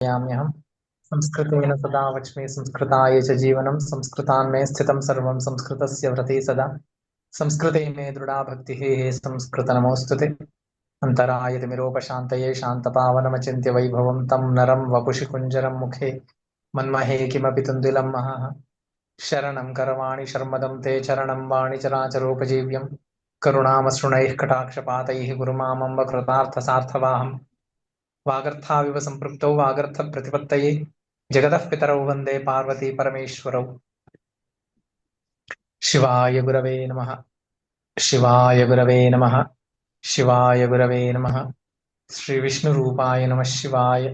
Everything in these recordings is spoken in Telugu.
याम्यहम् संस्कृतेन सदा वच्मि संस्कृताय च जीवनं संस्कृतान्मे स्थितं सर्वं संस्कृतस्य व्रते सदा संस्कृते मे दृढा भक्तिः हे संस्कृत नमोऽस्तुते अन्तरायतिमिरोपशान्तये शान्तपावनमचिन्त्य वैभवं तं नरं वपुषि कुञ्जरं मुखे मन्महे किमपि तुन्दिलं महः शरणं करवाणि शर्मदं ते चरणं वाणि चराचरोपजीव्यं करुणामसृणैः कटाक्षपातैः गुरुमामम्ब कृतार्थसार्थवाहम् वागर्थाविव सम्पृक्तौ वागर्थप्रतिपत्तये जगतः पितरौ वन्दे पार्वती परमेश्वरौ शिवाय गुरवे नमः शिवाय गुरवे नमः शिवाय गुरवे नमः श्रीविष्णुरूपाय नमः शिवाय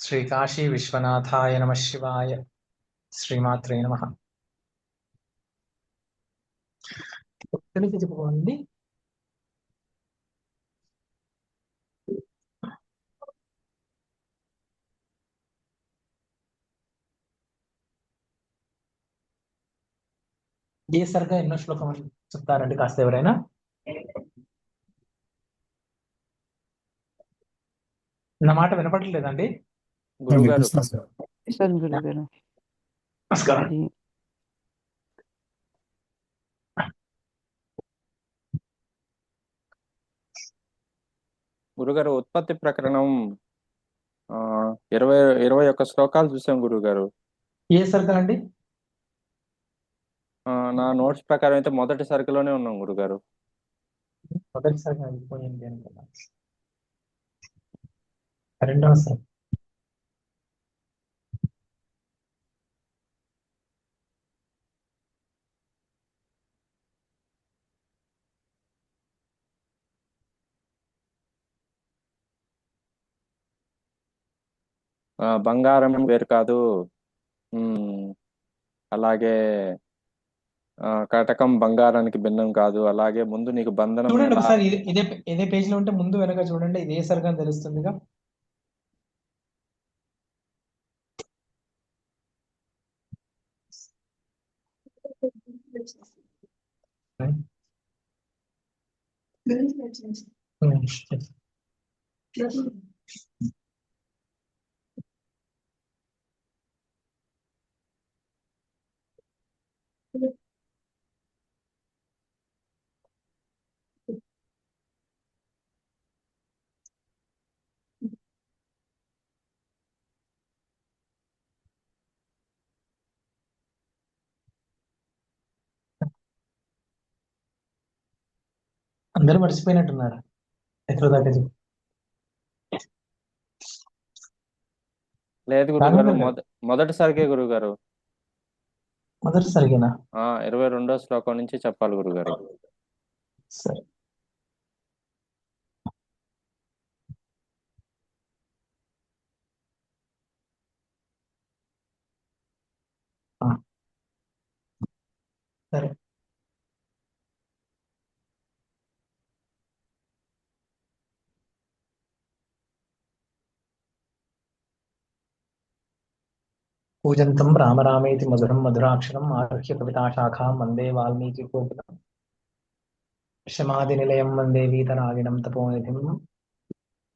श्रीकाशी विश्वनाथाय नमः शिवाय శ్రీమాత్రే నమః. తెలిసి చెప్పుకోండి. ఏ సరిగా ఎన్నో శ్లోకం అని చెప్తారండి కాస్త ఎవరైనా? నా మాట వినపడలేదండి? గురుగారు నమస్కారం. గురుగారు ఉత్పత్తి ప్రకరణం 21 శ్లోకాలు చూసాం గురుగారు. ఏ సర్కిల్ అండి? నా నోట్స్ ప్రకారం అయితే మొదటి సర్కిల్లోనే ఉన్నాం గురుగారు. మొదటి సర్కిల్ అయిపోయింది అనుకున్నా. రెండవ సర్కిల్ బంగారం వేరు కాదు, అలాగే కటకం బంగారానికి భిన్నం కాదు, అలాగే ముందు నీకు బంధనం. చూడండి ఒకసారి ఇదే పేజ్ లో ఉంటే ముందు వెనక చూడండి, ఇదే సరిగా తెలుస్తుందిగా. అందరూ మర్చిపోయినట్టున్నారు. ఎక్కడ దాకా లేదు గురుగారు, మొదటిసారికే గురుగారు. మొదటిసారిగా 22వ శ్లోకం నుంచి చెప్పాలి గురుగారు. సరే. సరే. పూజంతం రామ రామేతి మధురం మధురాక్షరం ఆరుహ్య కవితాశాఖాం వందే వాల్మీకి కోకిలం శమాదినిలయం వందే వీతరాగిణం తపోనిధిం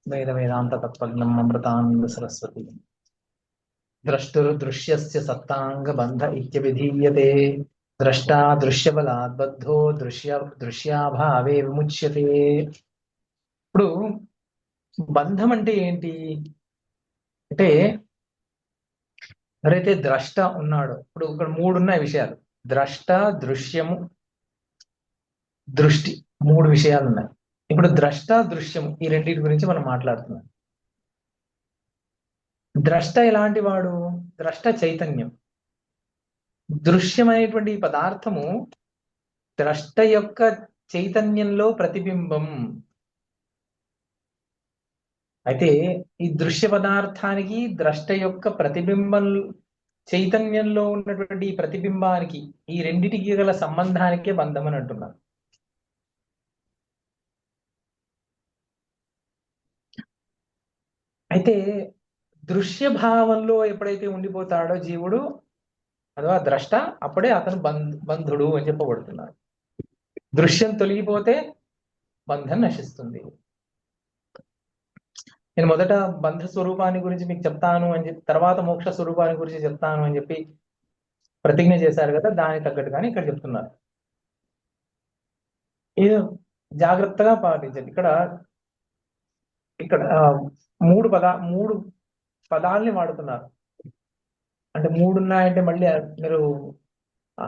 వేద వేదాంత తత్వజ్ఞం అమృతానంద సరస్వతి ద్రష్టుర్దృశ్యస్య సత్తాంగ బంధ ఇత్యవిధీయతే ద్రష్టా దృశ్యబలాద్ బద్ధో దృశ్యాభావే విముచ్యతే. ఇప్పుడు బంధం అంటే ఏంటి అంటే, ఎవరైతే ద్రష్ట ఉన్నాడో, ఇప్పుడు ఇక్కడ 3 ఉన్నాయి విషయాలు: ద్రష్ట, దృశ్యము, దృష్టి. 3 విషయాలు ఉన్నాయి. ఇప్పుడు ద్రష్ట దృశ్యము ఈ రెండింటి గురించి మనం మాట్లాడుతున్నాం. ద్రష్ట ఎలాంటి వాడు? ద్రష్ట చైతన్యం. దృశ్యం అనేటువంటి పదార్థము ద్రష్ట యొక్క చైతన్యంలో ప్రతిబింబం. అయితే ఈ దృశ్య పదార్థానికి ద్రష్ట యొక్క ప్రతిబింబం చైతన్యంలో ఉన్నటువంటి ఈ ప్రతిబింబానికి, ఈ రెండిటికి గల సంబంధానికే బంధం అని అంటున్నారు. అయితే దృశ్య భావంలో ఎప్పుడైతే ఉండిపోతాడో జీవుడు అథవా ద్రష్ట, అప్పుడే అతను బంధుడు అని చెప్పబడుతున్నాడు. దృశ్యం తొలగిపోతే బంధం నశిస్తుంది. నేను మొదట బంధ స్వరూపాన్ని గురించి మీకు చెప్తాను అని చెప్పి తర్వాత మోక్ష స్వరూపాన్ని గురించి చెప్తాను అని చెప్పి ప్రతిజ్ఞ చేశారు కదా, దానికి తగ్గట్టుగానే ఇక్కడ చెప్తున్నారు. ఇది జాగ్రత్తగా పాటించండి. ఇక్కడ ఇక్కడ మూడు పదాలని వాడుతున్నారు. అంటే మూడు ఉన్నాయంటే మళ్ళీ మీరు ఆ,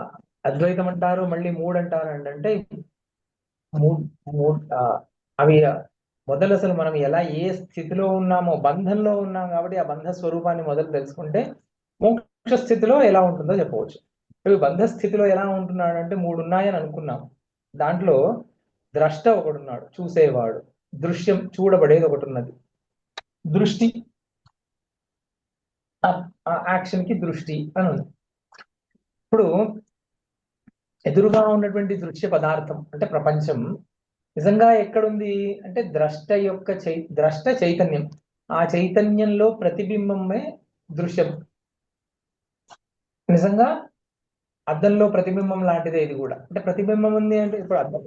అద్వైతం అంటారు, మళ్ళీ మూడు అంటారు అంటే మూడు మూడు అవి మొదలు అసలు మనం ఎలా ఏ స్థితిలో ఉన్నామో బంధంలో ఉన్నాం కాబట్టి ఆ బంధ స్వరూపాన్ని మొదలు తెలుసుకుంటే మోక్ష స్థితిలో ఎలా ఉంటుందో చెప్పవచ్చు. ఇవి బంధ స్థితిలో ఎలా ఉంటున్నాడు అంటే మూడు ఉన్నాయని అనుకున్నాం. దాంట్లో ద్రష్ట ఒకడున్నాడు, చూసేవాడు, దృశ్యం చూడబడేది ఒకటి ఉన్నది, దృష్టి యాక్షన్ కి దృష్టి అని ఉంది. ఇప్పుడు ఎదురుగా ఉన్నటువంటి దృశ్య పదార్థం అంటే ప్రపంచం నిజంగా ఎక్కడుంది అంటే ద్రష్ట చైతన్యం. ఆ చైతన్యంలో ప్రతిబింబమే దృశ్యం. నిజంగా అద్దంలో ప్రతిబింబం లాంటిదే ఇది కూడా. అంటే ప్రతిబింబం ఉంది అంటే ఇప్పుడు అద్దం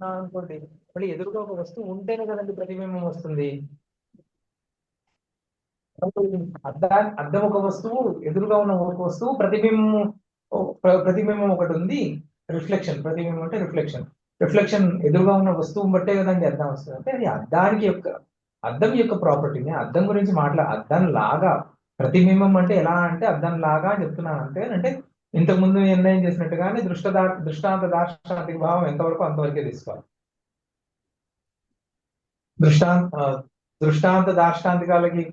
అనుకోండి, మళ్ళీ ఎదురుగా ఒక వస్తువు ఉంటేనే కదండి ప్రతిబింబం వస్తుంది. అద్దం ఒక వస్తువు, ఎదురుగా ఉన్న ఒక వస్తువు, ప్రతిబింబం ఒకటి ఉంది, రిఫ్లెక్షన్. ప్రతిబింబం అంటే రిఫ్లెక్షన్ ఎదురుగా ఉన్న వస్తువు బట్టే కదండి అద్దం వస్తుంది. అంటే అది అద్దం యొక్క ప్రాపర్టీని, అద్దం గురించి అద్దం లాగా ప్రతిబింబం అంటే ఎలా అంటే అద్దం లాగా చెప్తున్నాను అంతే. అంటే ఇంతకు ముందు నిర్ణయం చేసినట్టుగానే దృష్టాంత దార్శనిక భావం ఎంతవరకు అంతవరకే తీసుకోవాలి. దృష్టాంత దార్శనికాలకి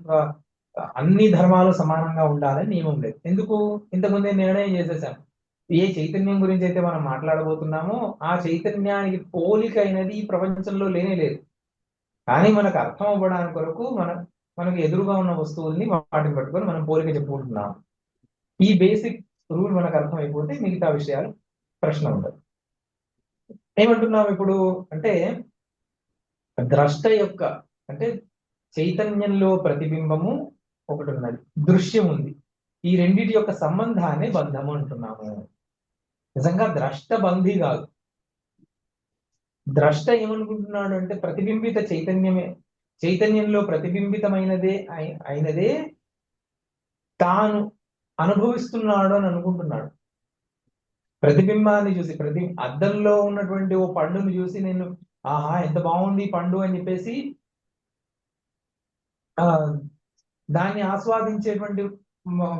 అన్ని ధర్మాలు సమానంగా ఉండాలని నియమం లేదు. ఎందుకు? ఇంతకుముందే నిర్ణయం చేసేసాం. ఏ చైతన్యం గురించి అయితే మనం మాట్లాడబోతున్నామో ఆ చైతన్యానికి పోలిక అయినది ఈ ప్రపంచంలో లేనే లేదు. కానీ మనకు అర్థం అవ్వడానికి కొరకు మనకు ఎదురుగా ఉన్న వస్తువుల్ని వాటిని పట్టుకొని మనం పోలిక చెప్పుకుంటున్నాం. ఈ బేసిక్ రూల్ మనకు అర్థం అయిపోతే మిగతా విషయాలు ప్రశ్న ఉండదు. ఏమంటున్నాం ఇప్పుడు అంటే ద్రష్ట యొక్క అంటే చైతన్యంలో ప్రతిబింబము ఒకటి ఉన్నది, దృశ్యం ఉంది. ఈ రెండిటి యొక్క సంబంధాన్ని బంధము అంటున్నాము. నిజంగా ద్రష్ట బంధి కాదు. ద్రష్ట ఏమనుకుంటున్నాడు అంటే ప్రతిబింబిత చైతన్యంలో ప్రతిబింబితమైనదే అయినదే తాను అనుభవిస్తున్నాడు అని అనుకుంటున్నాడు. ప్రతిబింబాన్ని చూసి అద్దంలో ఉన్నటువంటి ఓ పండును చూసి నేను ఆహా ఎంత బాగుంది పండు అని చెప్పేసి దాన్ని ఆస్వాదించేటువంటి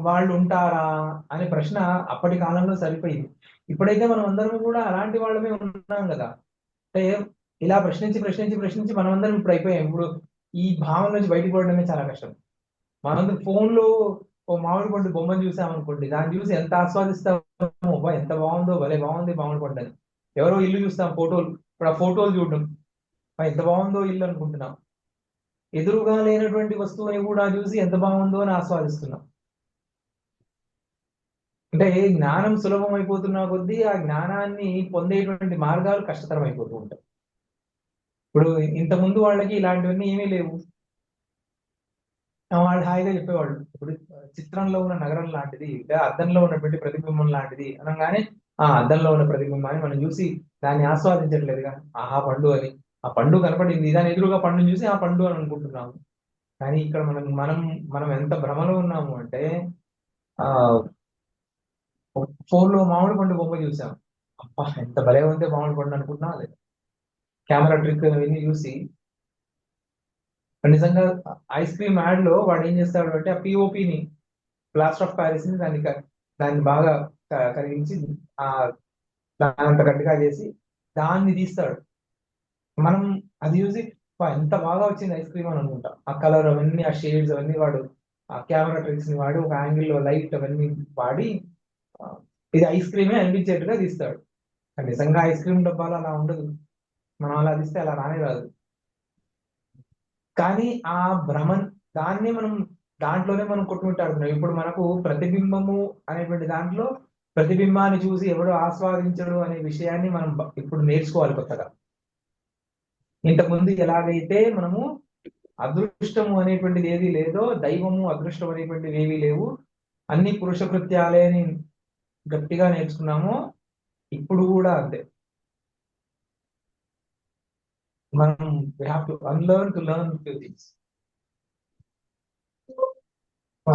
వాళ్ళు ఉంటారా అనే ప్రశ్న అప్పటి కాలంలో సరిపోయింది. ఇప్పుడైతే మనం అందరం కూడా అలాంటి వాళ్ళమే ఉన్నాం కదా. అంటే ఇలా ప్రశ్నించి మనమందరం ఇప్పుడు అయిపోయాం. ఇప్పుడు ఈ భావన నుంచి బయటకు పడడమే చాలా కష్టం. మనందరం ఫోన్లో ఓ మామిడి పండు బొమ్మను చూసామనుకోండి, దాన్ని చూసి ఎంత ఆస్వాదిస్తామో, ఎంత బాగుందో, భలే బాగుంది మామిడి పండు అని. ఎవరో ఇల్లు చూస్తాం ఫోటోలు, ఇప్పుడు ఆ ఫోటోలు చూడడం ఎంత బాగుందో ఇల్లు అనుకుంటున్నాం. ఎదురుగా లేనటువంటి వస్తువుని కూడా చూసి ఎంత బాగుందో అని ఆస్వాదిస్తున్నాం. అంటే జ్ఞానం సులభం అయిపోతున్న కొద్దీ ఆ జ్ఞానాన్ని పొందేటువంటి మార్గాలు కష్టతరం అయిపోతూ ఉంటాయి. ఇప్పుడు ఇంతకుముందు వాళ్ళకి ఇలాంటివన్నీ ఏమీ లేవు. వాళ్ళు హాయిగా చెప్పేవాళ్ళు. ఇప్పుడు చిత్రంలో ఉన్న నగరం లాంటిది, అద్దంలో ఉన్నటువంటి ప్రతిబింబం లాంటిది అనగానే ఆ అద్దంలో ఉన్న ప్రతిబింబాన్ని మనం చూసి దాన్ని ఆస్వాదించట్లేదుగా, ఆహా పండు అని. ఆ పండు కనపడింది, దాని ఎదురుగా పండుని చూసి ఆ పండు అని అనుకుంటున్నాము. కానీ ఇక్కడ మనం ఎంత భ్రమలో ఉన్నాము అంటే ఆ ఫోన్లో మామిడి పండు బొమ్మ చూసాం, అబ్బా ఎంత భలే ఉంటే మామిడి పండు అనుకుంటున్నా లేదు. కెమెరా ట్రిక్ అవన్నీ చూసి నిజంగా ఐస్ క్రీమ్ యాడ్ లో వాడు ఏం చేస్తాడు అంటే ఆ పిఓపిని, ప్లాస్టర్ ఆఫ్ ప్యారిస్ ని దాన్ని బాగా కరిగించి ఆ దానంత గట్టిగా చేసి దాన్ని తీస్తాడు. మనం అది చూసి ఎంత బాగా వచ్చింది ఐస్ క్రీమ్ అని అనుకుంటాం. ఆ కలర్ అవన్నీ, ఆ షేడ్స్ అవన్నీ వాడు ఆ కెమెరా ట్రిక్స్ ని వాడి ఒక యాంగిల్ లో లైట్ అవన్నీ వాడి ఇది ఐస్ క్రీమే అనిపించేట్టుగా తీస్తాడు. నిజంగా ఐస్ క్రీమ్ డబ్బాలో అలా ఉండదు. మనం అలా తీస్తే అలా రానే రాదు. కానీ ఆ దాన్ని దాంట్లోనే మనం కొట్టుమిట్టాడుతున్నాం. ఇప్పుడు మనకు ప్రతిబింబము అనేటువంటి దాంట్లో ప్రతిబింబాన్ని చూసి ఎవడు ఆస్వాదించడు అనే విషయాన్ని మనం ఇప్పుడు నేర్చుకోవాలి కొత్తగా. ఇంతకుముందు ఎలాగైతే మనము అదృష్టము అనేటువంటిది ఏది లేదో, దైవము అదృష్టం అనేటువంటివి ఏవి లేవు, అన్ని పురుష కృత్యాలే అని గట్టిగా నేర్చుకున్నామో, ఇప్పుడు కూడా అంతే. మనం we have to unlearn to learn few things. ఆ,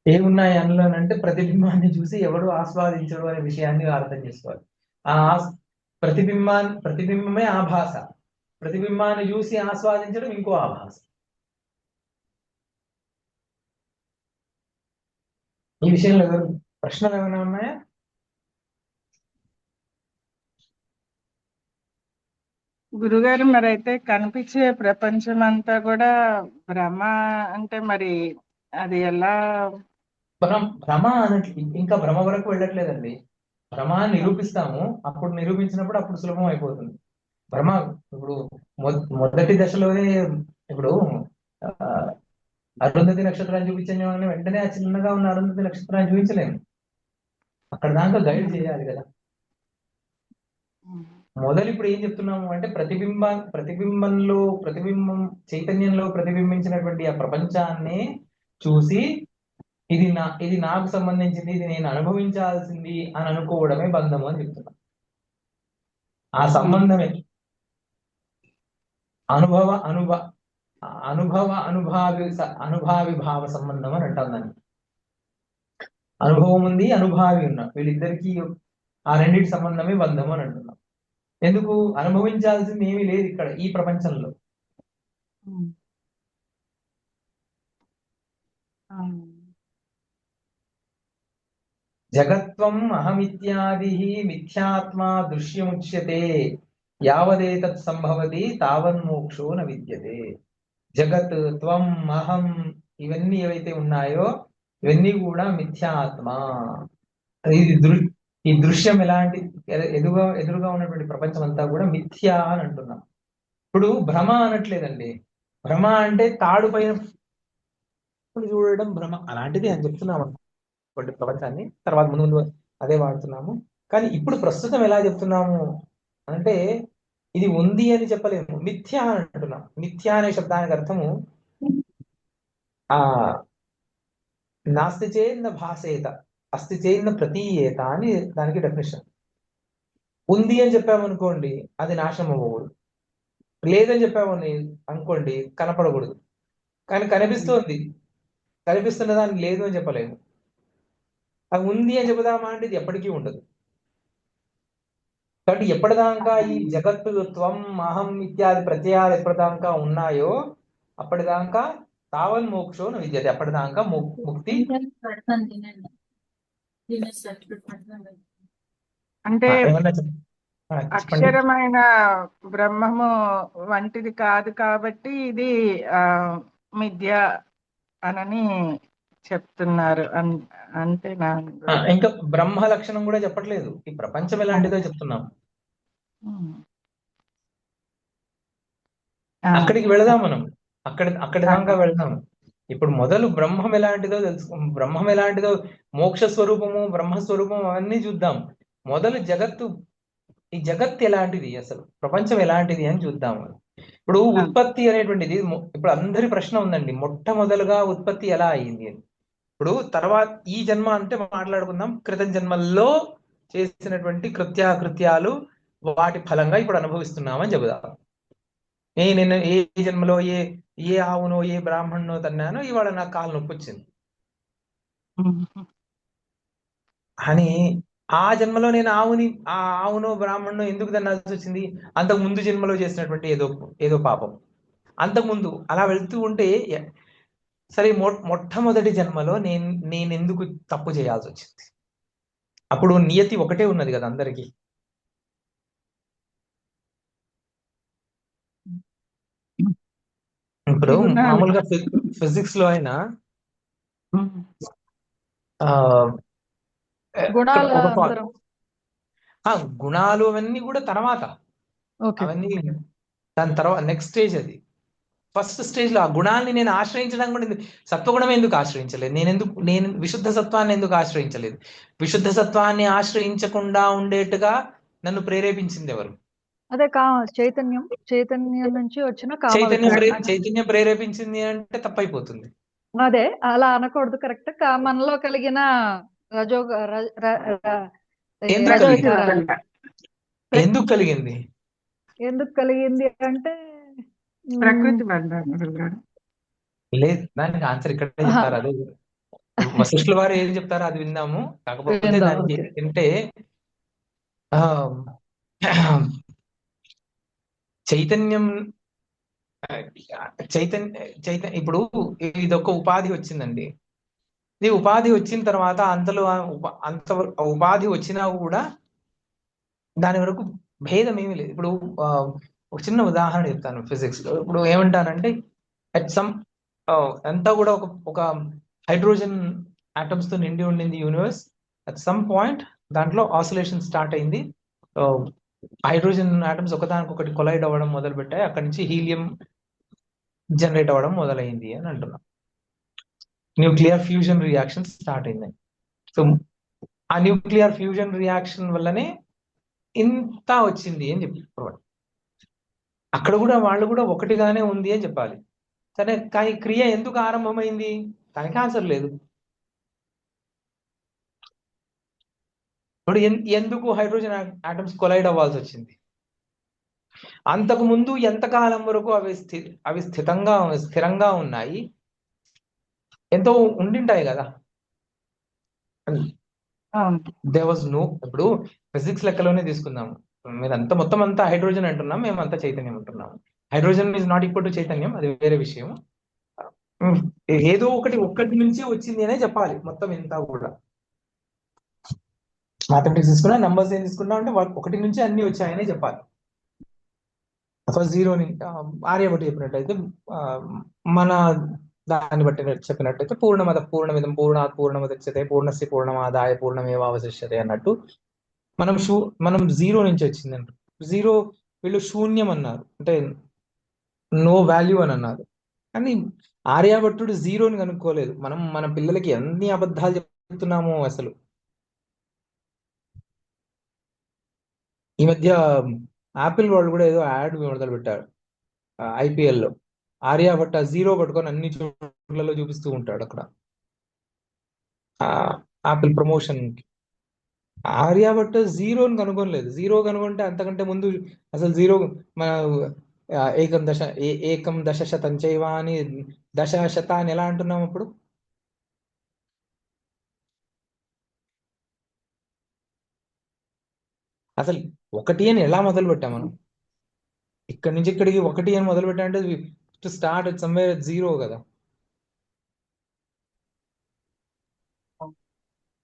ఏమున్నాయి అందులో అంటే ప్రతిబింబాన్ని చూసి ఎవడు ఆస్వాదించడు అనే విషయాన్ని అర్థం చేసుకోవాలి. ఆ ప్రతిబింబమే ఆభాస, ప్రతిబింబాన్ని చూసి ఆస్వాదించడం ఇంకో ఆభాస. ఈ విషయంలో ప్రశ్నలు ఏమైనా ఉన్నాయా? గురుగారు మరైతే కనిపించే ప్రపంచం అంతా కూడా భ్రమ అంటే మరి అది ఎలా? భ్రమ అనట్లేదు, ఇంకా భ్రమ వరకు వెళ్ళట్లేదండి. భ్రమ నిరూపిస్తాము, అప్పుడు నిరూపించినప్పుడు అప్పుడు సులభం అయిపోతుంది. భ్రమ ఇప్పుడు మొదటి దశలోనే ఇప్పుడు ఆ, అరుంధతి నక్షత్రాన్ని చూపించని వెంటనే ఆ చిన్నగా ఉన్న అరుంధతి నక్షత్రాన్ని చూపించలేము. అక్కడ దాకా గైడ్ చేయాలి కదా. మొదలు ఇప్పుడు ఏం చెప్తున్నాము అంటే ప్రతిబింబం చైతన్యంలో ప్రతిబింబించినటువంటి ఆ ప్రపంచాన్ని చూసి ఇది నాకు సంబంధించింది, ఇది నేను అనుభవించాల్సింది అని అనుకోవడమే బంధము అని చెప్తున్నా. ఆ సంబంధమే అనుభావి భావ సంబంధం అని అంటాం దాన్ని. అనుభవం ఉంది, అనుభావి ఉన్నా, వీళ్ళిద్దరికీ ఆ రెండింటి సంబంధమే బంధము అని అంటున్నాం. ఎందుకు? అనుభవించాల్సింది ఏమీ లేదు ఇక్కడ ఈ ప్రపంచంలో. జగత్వం అహమిత్యాది మిథ్యాత్మా దృశ్యముచ్యతే యావదేతత్ సంభవతి తావన్మోక్షో న విద్యతే. జగత్, త్వం, అహం ఇవన్నీ ఏవైతే ఉన్నాయో ఇవన్నీ కూడా మిథ్యాత్మ. ఈ దృశ్యం ఎలాంటి ఎదురుగా ఉన్నటువంటి ప్రపంచం అంతా కూడా మిథ్యా అని అంటున్నాం. ఇప్పుడు భ్రమ అనట్లేదండి. భ్రమ అంటే తాడు పైన చూడడం భ్రమ, అలాంటిది అని చెప్తున్నాం అనుకోండి ప్రపంచాన్ని. తర్వాత ముందు అదే వాడుతున్నాము. కానీ ఇప్పుడు ప్రస్తుతం ఎలా చెప్తున్నాము అంటే ఇది ఉంది అని చెప్పలేము, మిథ్యా అని అంటున్నాం. మిథ్యా అనే శబ్దానికి అర్థము ఆ నాస్తి చేన్న భాసేత అస్తి చేన్న ప్రతీయేత అని దానికి డెఫినేషన్. ఉంది అని చెప్పామనుకోండి అది నాశనం అవ్వకూడదు, లేదని చెప్పామని అనుకోండి కనపడకూడదు. కానీ కనిపిస్తున్న దాన్ని లేదు అని చెప్పలేము. అది ఉంది అని చెబుదామా అంటే ఇది ఎప్పటికీ ఉండదు. కాబట్టి ఎప్పటిదాకా ఈ జగత్తు, త్వం, అహం ఇత్యాది ప్రత్యయాలు ఎప్పటిదాకా ఉన్నాయో అప్పటిదాకా తావన్ మోక్షో న విద్యతే. అప్పటిదాకా ముక్తి. అంటే ఏమన్నా చెప్పండి. అక్షరమైన బ్రహ్మము వంటిది కాదు కాబట్టి ఇది మిథ్య అనని చెప్తున్నారు అంతేనా? ఇంకా బ్రహ్మ లక్షణం కూడా చెప్పట్లేదు, ఈ ప్రపంచం ఎలాంటిదో చెప్తున్నాం. అక్కడికి వెళదాం మనం, అక్కడి దాకా వెళ్దాం. ఇప్పుడు మొదలు బ్రహ్మం ఎలాంటిదో బ్రహ్మం ఎలాంటిదో, మోక్ష స్వరూపము, బ్రహ్మస్వరూపం అవన్నీ చూద్దాం. మొదలు ఈ జగత్ ఎలాంటిది, అసలు ప్రపంచం ఎలాంటిది అని చూద్దాం. ఇప్పుడు ఉత్పత్తి అనేటువంటిది ఇప్పుడు అందరి ప్రశ్న ఉందండి, మొట్టమొదలుగా ఉత్పత్తి ఎలా అయ్యింది అని. ఇప్పుడు తర్వాత ఈ జన్మ అంటే మాట్లాడుకుందాం, క్రితం జన్మల్లో చేసినటువంటి కృత్యాలు వాటి ఫలంగా ఇప్పుడు అనుభవిస్తున్నామని చెబుదాం. నేను ఏ జన్మలో ఏ ఆవునో ఏ బ్రాహ్మణ్ణో తన్నానో ఇవాళ నాకు కాలు నొప్పి వచ్చింది అని, ఆ జన్మలో నేను ఆవునో బ్రాహ్మణ్ణో ఎందుకు తన్నాల్సి వచ్చింది? అంతకు ముందు జన్మలో చేసినటువంటి ఏదో పాపం. అంతకుముందు అలా వెళ్తూ ఉంటే సరే మొట్టమొదటి జన్మలో నేను ఎందుకు తప్పు చేయాల్సి వచ్చింది? అప్పుడు నియతి ఒకటే ఉన్నది కదా అందరికీ. ఇప్పుడు మామూలుగా ఫిజిక్స్ లో అయినా గుణాలు అవన్నీ కూడా తర్వాత, అవన్నీ దాని తర్వాత నెక్స్ట్ స్టేజ్. అది ఫస్ట్ స్టేజ్ లో ఆ గుణాన్ని నేను ఆశ్రయించడం కూడా సత్వగుణం ఎందుకు ఆశ్రయించలేదు? నేను విశుద్ధ సత్వాన్ని ఎందుకు ఆశ్రయించలేదు? విశుద్ధ సత్వాన్ని ఆశ్రయించకుండా ఉండేట్టుగా నన్ను ప్రేరేపించింది ఎవరు? అదే చైతన్యం నుంచి వచ్చిన చైతన్యం ప్రేరేపించింది అంటే తప్పైపోతుంది. అదే అలా అనకూడదు. కరెక్ట్. మనలో కలిగిన ఎందుకు కలిగింది అంటే ప్రకృతి లేదు, దానికి ఆన్సర్ ఇక్కడే ఆహా, చెప్తారు. అదే వశిష్ఠుల వారు ఏం చెప్తారో అది విందాము. కాకపోతే విందాం. దానికి ఓకే. ఏంటంటే ఆ, చైతన్యం ఆ, ఇప్పుడు ఇదొక ఉపాధి వచ్చిందండి. ఇది ఉపాధి వచ్చిన తర్వాత అంతలో అంత ఉపాధి వచ్చినా కూడా దాని వరకు భేదం ఏమీ లేదు. ఇప్పుడు ఆ, ఒక చిన్న ఉదాహరణ చెప్తాను ఫిజిక్స్ లో. ఇప్పుడు ఏమంటానంటే అట్ సమ్ అంతా కూడా ఒక ఒక హైడ్రోజన్ ఆటమ్స్ తో నిండి ఉండింది యూనివర్స్. అట్ సమ్ పాయింట్ దాంట్లో ఆసిలేషన్ స్టార్ట్ అయింది. హైడ్రోజన్ ఆటమ్స్ ఒకదానికొకటి కొలైడ్ అవ్వడం మొదలు పెట్టాయి. అక్కడి నుంచి హీలియం జనరేట్ అవ్వడం మొదలైంది అని అంటున్నాం. న్యూక్లియర్ ఫ్యూజన్ రియాక్షన్ స్టార్ట్ అయింది. సో ఆ న్యూక్లియర్ ఫ్యూజన్ రియాక్షన్ వల్లనే ఇంత వచ్చింది అని చెప్పి అక్కడ కూడా వాళ్ళు కూడా ఒకటిగానే ఉంది అని చెప్పాలి. సరే, కానీ క్రియ ఎందుకు ఆరంభమైంది దానికి ఆన్సర్ లేదు. ఇప్పుడు ఎందుకు హైడ్రోజన్ ఆటమ్స్ కొలైడ్ అవ్వాల్సి వచ్చింది? అంతకు ముందు ఎంతకాలం వరకు అవి స్థిరంగా ఉన్నాయి, ఎంతో ఉండింటాయి కదా. అవును. They was no. ఇప్పుడు ఫిజిక్స్ లెక్కలోనే తీసుకుందాము. మీరంతా మొత్తం అంతా హైడ్రోజన్ అంటున్నాం, మేమంతా చైతన్యం అంటున్నాము. Hydrogen is not equal to చైతన్యం, అది వేరే విషయం. ఏదో ఒక్కటి నుంచే వచ్చింది అనే చెప్పాలి మొత్తం ఇంత కూడా. మ్యాథమెటిక్స్ తీసుకున్నా, నంబర్స్ ఏం తీసుకున్నా అంటే ఒకటి నుంచి అన్ని వచ్చాయనే చెప్పాలి. ఫస్ట్ జీరోని ఆర్యభట్టు చెప్పినట్టయితే ఆ, మన దాన్ని బట్టి చెప్పినట్టయితే పూర్ణమిదం పూర్ణాత్ పూర్ణముదచ్యతే పూర్ణస్య పూర్ణమాదాయ పూర్ణమేవావశిష్యతే అన్నట్టు మనం మనం జీరో నుంచి వచ్చిందంట. జీరో వీళ్ళు శూన్యం అన్నారు, అంటే నో వాల్యూ అని అన్నారు. కానీ ఆర్యభట్టుడు జీరోని కనుక్కోలేదు. మనం మన పిల్లలకి ఎన్ని అబద్ధాలు చెప్తున్నామో అసలు. ఈ మధ్య యాపిల్ వాళ్ళు కూడా ఏదో యాడ్ మొదలు పెట్టారు ఐపీఎల్ లో. ఆర్యభట్ట జీరో పట్టుకొని అన్ని చోట్లలో చూపిస్తూ ఉంటాడు అక్కడ యాపిల్ ప్రమోషన్. ఆర్యభట్ట జీరోని కనుగొనలేదు. జీరో కనుగొంటే అంతకంటే ముందు అసలు జీరో మన ఏకం దశ శతం చైవ అని దశ శత అని ఎలా అంటున్నాం అప్పుడు? అసలు ఒకటి అని ఎలా మొదలు పెట్టాం మనం? ఇక్కడి నుంచి ఇక్కడికి ఒకటి అని మొదలు పెట్టామంటే టు స్టార్ట్ సమ్వేర్ జీరో కదా.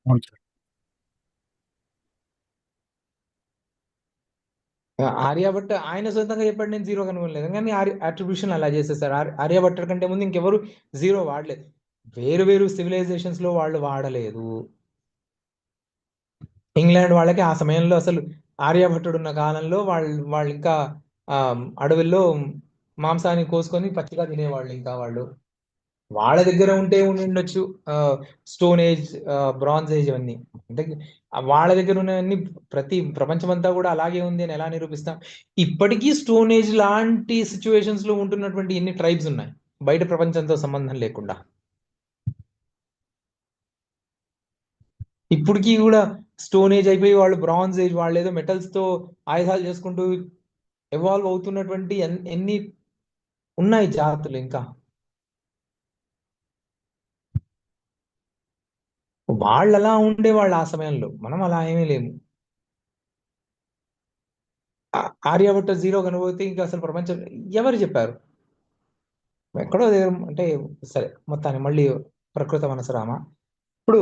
అవును సార్. ఆర్యభట్ట ఆయన సొంతంగా చెప్పాడు నేను జీరో కనుగొనలేదు, కానీ అట్రిబ్యూషన్ అలా చేసేసారు. ఆర్యభట్ట కంటే ముందు ఇంకెవరు జీరో వాడలేదు. వేరు వేరు సివిలైజేషన్స్ లో వాళ్ళు వాడలేదు. ఇంగ్లాండ్ వాళ్ళకి ఆ సమయంలో అసలు ఆర్యభట్టుడు ఉన్న కాలంలో వాళ్ళు ఇంకా అడవుల్లో మాంసాన్ని కోసుకొని పచ్చిగా తినేవాళ్ళు. ఇంకా వాళ్ళ దగ్గర ఉంటే ఉండొచ్చు స్టోన్ ఏజ్, బ్రాంజ్ ఏజ్ అవన్నీ. అంటే వాళ్ళ దగ్గర ఉన్నవన్నీ ప్రపంచమంతా కూడా అలాగే ఉంది అని ఎలా నిరూపిస్తాం? ఇప్పటికీ స్టోన్ ఏజ్ లాంటి సిచ్యువేషన్స్ లో ఉంటున్నటువంటి ఎన్ని ట్రైబ్స్ ఉన్నాయి బయట ప్రపంచంతో సంబంధం లేకుండా. ఇప్పటికీ కూడా స్టోన్ ఏజ్ అయిపోయి వాళ్ళు బ్రాంజ్ ఏజ్, వాళ్ళు ఏదో మెటల్స్ తో ఆయుధాలు చేసుకుంటూ ఎవాల్వ్ అవుతున్నటువంటి ఎన్ని ఉన్నాయి జాతులు ఇంకా. వాళ్ళు అలా ఉండేవాళ్ళు ఆ సమయంలో, మనం అలా ఏమీ లేము. ఆర్యభట్ట జీరో కనుగొతే ఇంకా అసలు ప్రపంచం ఎవరు చెప్పారు? ఎక్కడో దగ్గర అంటే సరే, మొత్తాన్ని మళ్ళీ ప్రకృత మనసురామ. ఇప్పుడు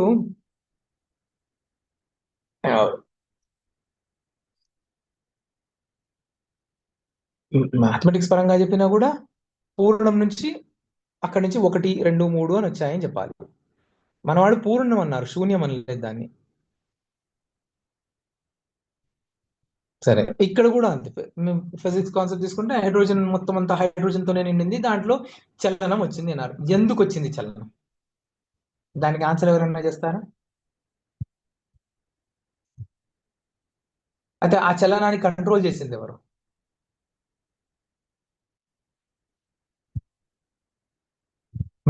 మ్యాథమెటిక్స్ పరంగా చెప్పినా కూడా పూర్ణం నుంచి అక్కడి నుంచి 1, 2, 3 అని వచ్చాయని చెప్పాలి. మనవాడు పూర్ణం అన్నారు, శూన్యం అనలేదు దాన్ని. సరే, ఇక్కడ కూడా అంతే. ఫిజిక్స్ కాన్సెప్ట్ తీసుకుంటే హైడ్రోజన్ మొత్తం అంతా హైడ్రోజన్ తోనే నిండింది, దాంట్లో చలనం వచ్చింది అన్నారు. ఎందుకు వచ్చింది చలనం? దానికి ఆన్సర్ ఎవరైనా చేస్తారా? అయితే ఆ చలనాన్ని కంట్రోల్ చేసింది ఎవరు?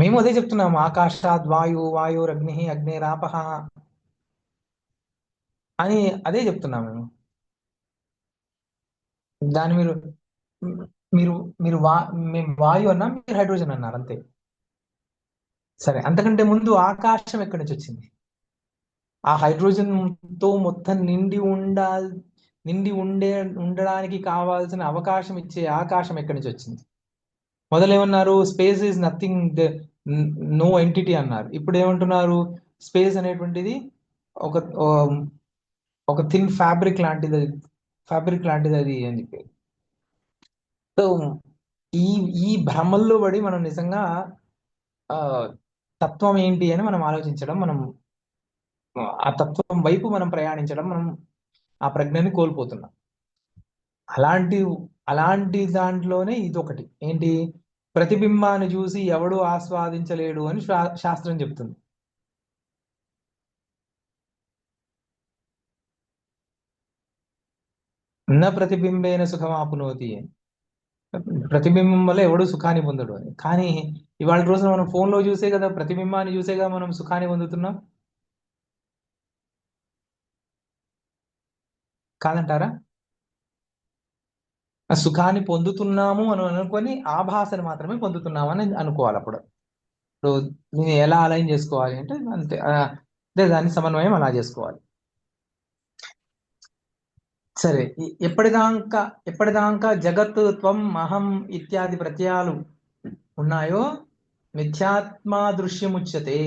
మేము అదే చెప్తున్నాము, ఆకాశాద్ వాయురగ్ని అగ్నేరాపహ అని అదే చెప్తున్నాము మేము. దాన్ని మీరు మీరు మీరు మేము వాయు అన్నా, మీరు హైడ్రోజన్ అన్నారు అంతే. సరే, అంతకంటే ముందు ఆకాశం ఎక్కడి నుంచి వచ్చింది? ఆ హైడ్రోజన్ తో మొత్తం నిండి ఉండడానికి కావాల్సిన అవకాశం ఇచ్చే ఆకాశం ఎక్కడి నుంచి వచ్చింది? మొదలేమన్నారు? Space is nothing, no entity అన్నారు. ఇప్పుడు ఏమంటున్నారు? స్పేస్ అనేటువంటిది ఒక ఒక థిన్ ఫ్యాబ్రిక్ లాంటిది అది అని చెప్పి. సో ఈ ఈ భ్రమల్లో పడి మనం నిజంగా ఆ తత్వం ఏంటి అని మనం ఆలోచించడం, మనం ఆ తత్వం వైపు మనం ప్రయాణించడం, మనం ఆ ప్రజ్ఞని కోల్పోతున్నాం. అలాంటి అలాంటి దాంట్లోనే ఇది ఒకటి ఏంటి? ప్రతిబింబాన్ని చూసి ఎవడు ఆస్వాదించలేడు అని శాస్త్రం చెప్తుంది. నా ప్రతిబింబేన సుఖమాపునోతి అని. ప్రతిబింబం వల్ల ఎవడు సుఖాన్ని పొందడు అని. కానీ ఇవాళ రోజున మనం ఫోన్లో చూసే కదా, ప్రతిబింబాన్ని చూసేగా మనం సుఖాన్ని పొందుతున్నాం. కాదంటారా? ఆ సుఖాన్ని పొందుతున్నాము అని అనుకొని ఆభాసని మాత్రమే పొందుతున్నాము అని అనుకోవాలి. అప్పుడు నేను ఎలా అలైన్ చేసుకోవాలి అంటే అంతే, అదే దాన్ని సమన్వయం అలా చేసుకోవాలి. సరే, ఎప్పటిదాకా జగత్, త్వం, అహం ఇత్యాది ప్రత్యయాలు ఉన్నాయో మిథ్యాత్మా దృశ్యముచ్యతే.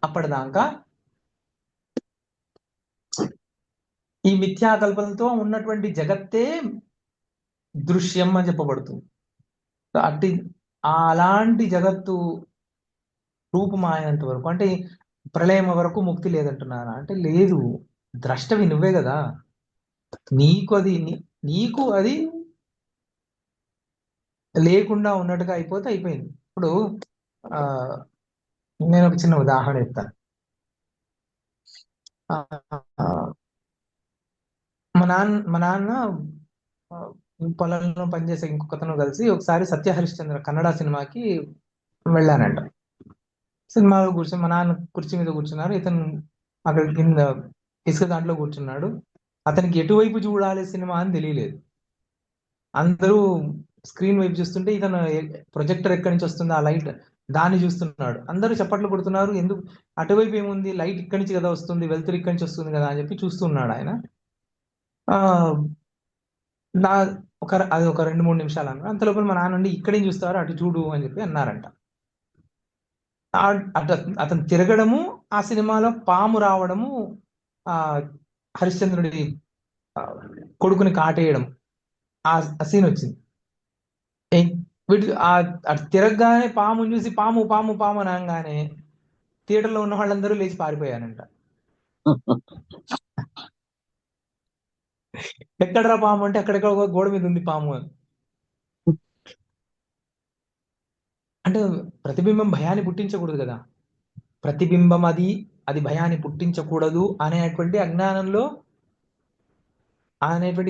అప్పటిదాకా ఈ మిథ్యాకల్పనతో ఉన్నటువంటి జగత్తే దృశ్యం అని చెప్పబడుతుంది. అలాంటి జగత్తు రూపమాయనంత వరకు, అంటే ప్రళయం వరకు ముక్తి లేదంటున్నారా అంటే లేదు. ద్రష్టవి నువ్వే కదా. నీకు అది లేకుండా ఉన్నట్టుగా అయిపోతే అయిపోయింది. ఇప్పుడు నేను ఒక చిన్న ఉదాహరణ చెప్తాను. మా నాన్న పొలంలో పనిచేసే ఇంకొకతను కలిసి ఒకసారి సత్య హరిశ్చంద్ర కన్నడ సినిమాకి వెళ్ళానంట. సినిమాలో కూర్చొని మా నాన్న కుర్చీ మీద కూర్చున్నారు, ఇతను అక్కడ కింద ఇసుక దాంట్లో కూర్చున్నాడు. అతనికి ఎటువైపు చూడాలి సినిమా అని తెలియలేదు. అందరూ స్క్రీన్ వైపు చూస్తుంటే ఇతను ప్రొజెక్టర్ ఎక్కడి నుంచి వస్తుంది ఆ లైట్ దాన్ని చూస్తున్నాడు. అందరూ చప్పట్లు కొడుతున్నారు. ఎందుకు? అటువైపు ఏముంది, లైట్ ఇక్కడి నుంచి కదా వస్తుంది, వెలుతురు ఇక్కడి నుంచి వస్తుంది కదా అని చెప్పి చూస్తున్నాడు ఆయన. అది ఒక 2-3 నిమిషాలు అన్నారు. అంతలోపల మా నాన్న ఇక్కడేం చూస్తారు, అటు చూడు అని చెప్పి అన్నారంట. అతను తిరగడము, ఆ సినిమాలో పాము రావడము, ఆ హరిశ్చంద్రుడి కొడుకుని కాటేయడం, ఆ సీన్ వచ్చింది. వీటి అటు తిరగగానే పాము చూసి పాము పాము పాము అనగానే థియేటర్లో ఉన్న వాళ్ళందరూ లేచి పారిపోయారంట. ఎక్కడరా పాము అంటే అక్కడెక్కడ ఒక గోడ మీద ఉంది పాము అని. అంటే ప్రతిబింబం భయాన్ని పుట్టించకూడదు కదా. ప్రతిబింబం అది భయాన్ని పుట్టించకూడదు అనేటువంటి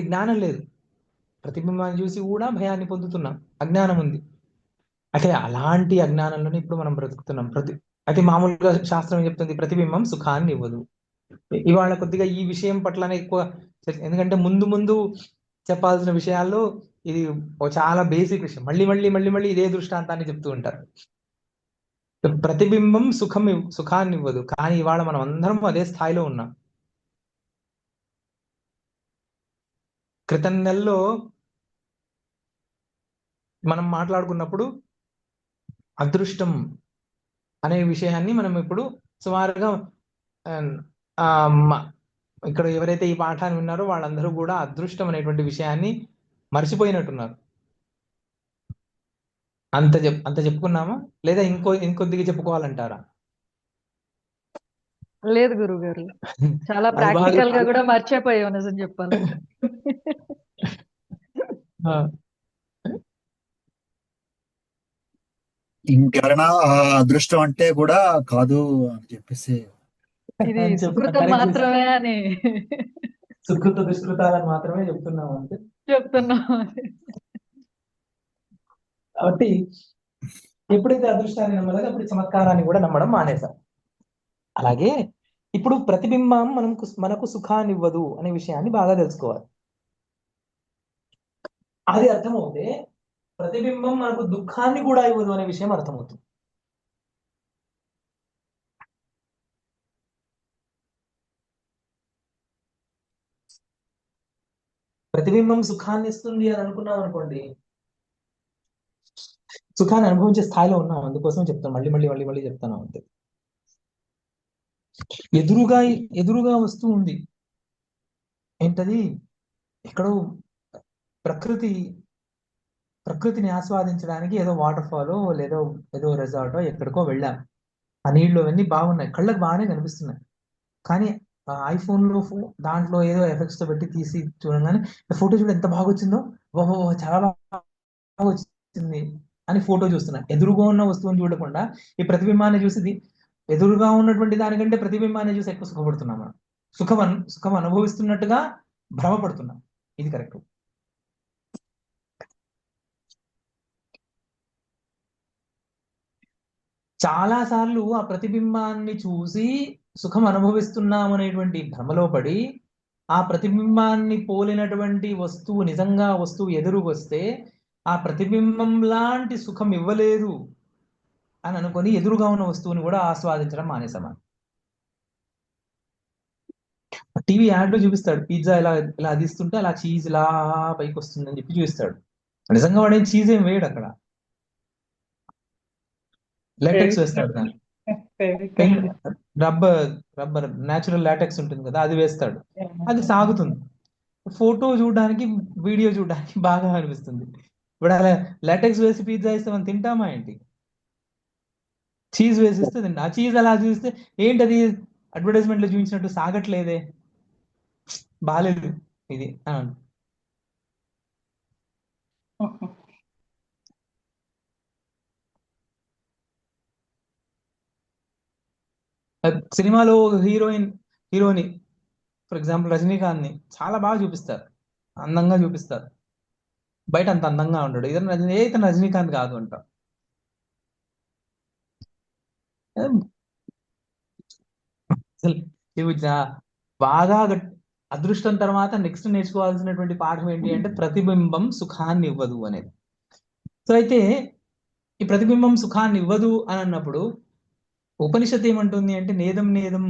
జ్ఞానం లేదు. ప్రతిబింబాన్ని చూసి కూడా భయాన్ని పొందుతున్నాం, అజ్ఞానం ఉంది. అంటే అలాంటి అజ్ఞానంలోనే ఇప్పుడు మనం బ్రతుకుతున్నాం. అయితే మామూలుగా శాస్త్రం చెప్తుంది ప్రతిబింబం సుఖాన్ని ఇవ్వదు. ఇవాళ కొద్దిగా ఈ విషయం పట్లనే ఎక్కువ, ఎందుకంటే ముందు చెప్పాల్సిన విషయాల్లో ఇది చాలా బేసిక్ విషయం. మళ్ళీ ఇదే దృష్టాంతాన్ని చెప్తూ ఉంటారు. ప్రతిబింబం సుఖాన్ని ఇవ్వదు. కానీ ఇవాళ మనం అందరం అదే స్థాయిలో ఉన్నాం. క్రితం నెలలో మనం మాట్లాడుకున్నప్పుడు అదృష్టం అనే విషయాన్ని మనం ఇప్పుడు సుమారుగా ఇక్కడ ఎవరైతే ఈ పాఠాన్ని విన్నారో వాళ్ళందరూ కూడా అదృష్టం అనేటువంటి విషయాన్ని మర్చిపోయినట్టున్నారు. అంత చెప్పుకున్నామా లేదా ఇంకొద్దిగా చెప్పుకోవాలంటారా? లేదు గురువు గారు, చాలా ప్రాక్టికల్ గా కూడా మర్చిపోయావు నిజం చెప్పాలంటే. ఇంకెవరైనా అదృష్టం అంటే కూడా కాదు అని చెప్పేసి ఇది సుకృతం మాత్రమే అని సుకృత దుష్కృతాలను మాత్రమే చెప్తున్నాం అంటే చెప్తున్నాం. కాబట్టి ఎప్పుడైతే అదృష్టాన్ని నమ్మలేదు అప్పుడు చమత్కారాన్ని కూడా నమ్మడం మానేశాం. అలాగే ఇప్పుడు ప్రతిబింబం మనకు సుఖాన్ని ఇవ్వదు అనే విషయాన్ని బాగా తెలుసుకోవాలి. అది అర్థమవుతే ప్రతిబింబం మనకు దుఃఖాన్ని కూడా ఇవ్వదు అనే విషయం అర్థమవుతుంది. ప్రతిబింబం సుఖాన్ని ఇస్తుంది అని అనుకున్నాం అనుకోండి, సుఖాన్ని అనుభవించే స్థాయిలో ఉన్నాం. అందుకోసం చెప్తాను, మళ్ళీ మళ్ళీ మళ్ళీ మళ్ళీ చెప్తాను అంతే. ఎదురుగా ఎదురుగా వస్తూ ఉంది ఏంటది, ఎక్కడో ప్రకృతి ప్రకృతిని ఆస్వాదించడానికి ఏదో వాటర్ ఫాలో లేదో ఏదో రిసార్టో ఎక్కడికో వెళ్ళాం. ఆ నీళ్లు అవన్నీ బాగున్నాయి, కళ్ళకు బాగానే కనిపిస్తున్నాయి. కానీ ఐఫోన్లో దాంట్లో ఏదో ఎఫెక్ట్స్ తో పెట్టి తీసి చూడగానే ఫోటో చూడ ఎంత బాగా వచ్చిందో, ఓహో చాలా బాగా వచ్చింది అని ఫోటో చూస్తున్నా. ఎదురుగా ఉన్న వస్తువుని చూడకుండా ఈ ప్రతిబింబాన్ని చూసి, ఎదురుగా ఉన్నటువంటి దానికంటే ప్రతిబింబాన్ని చూసి ఎక్కువ సుఖపడుతున్నాం మనం. సుఖం అనుభవిస్తున్నట్టుగా భ్రమపడుతున్నాం. ఇది కరెక్ట్. చాలా సార్లు ఆ ప్రతిబింబాన్ని చూసి సుఖం అనుభవిస్తున్నాం అనేటువంటి భ్రమలో పడి, ఆ ప్రతిబింబాన్ని పోలినటువంటి వస్తువు నిజంగా వస్తువు ఎదురుకు వస్తే ఆ ప్రతిబింబం లాంటి సుఖం ఇవ్వలేదు అని అనుకొని ఎదురుగా ఉన్న వస్తువుని కూడా ఆస్వాదించడం మానేసాం. టీవీ యాడ్ లో చూపిస్తాడు, పిజ్జా ఇలా ఇలా అదిస్తుంటే అలా చీజ్ ఇలా పైకి వస్తుందని చెప్పి చూపిస్తాడు. నిజంగా వాడేం చీజ్ ఏం వేయడు అక్కడ, లాటెక్స్ వేస్తాడు దాన్ని. రబ్బర్ న్యాచురల్ లాటెక్స్ ఉంటుంది కదా, అది వేస్తాడు. అది సాగుతుంది. ఫోటో చూడడానికి వీడియో చూడడానికి బాగా అనిపిస్తుంది. ఇప్పుడు అలా లాటెక్స్ వేసి పిజ్జా ఇస్తే మనం తింటామా ఏంటి? చీజ్ వేసిస్తే తింటా. ఆ చీజ్ అలా చూస్తే ఏంటది అడ్వర్టైజ్మెంట్ లో చూపించినట్టు సాగట్లేదే, బాగాలేదు ఇది అని. సినిమాలో హీరోని ఫర్ ఎగ్జాంపుల్ రజనీకాంత్ ని చాలా బాగా చూపిస్తారు, అందంగా చూపిస్తారు. బయట అంత అందంగా ఉంటాడు, ఇతను రజనీకాంత్ కాదు అంట. అసలు ఇవి బాగా అదృష్టం తర్వాత నెక్స్ట్ నేర్చుకోవాల్సినటువంటి పాఠం ఏంటి అంటే ప్రతిబింబం సుఖాన్ని ఇవ్వదు అనేది. సో అయితే ఈ ప్రతిబింబం సుఖాన్ని ఇవ్వదు అని అన్నప్పుడు ఉపనిషత్తు ఏమంటుంది అంటే నేదం నేదం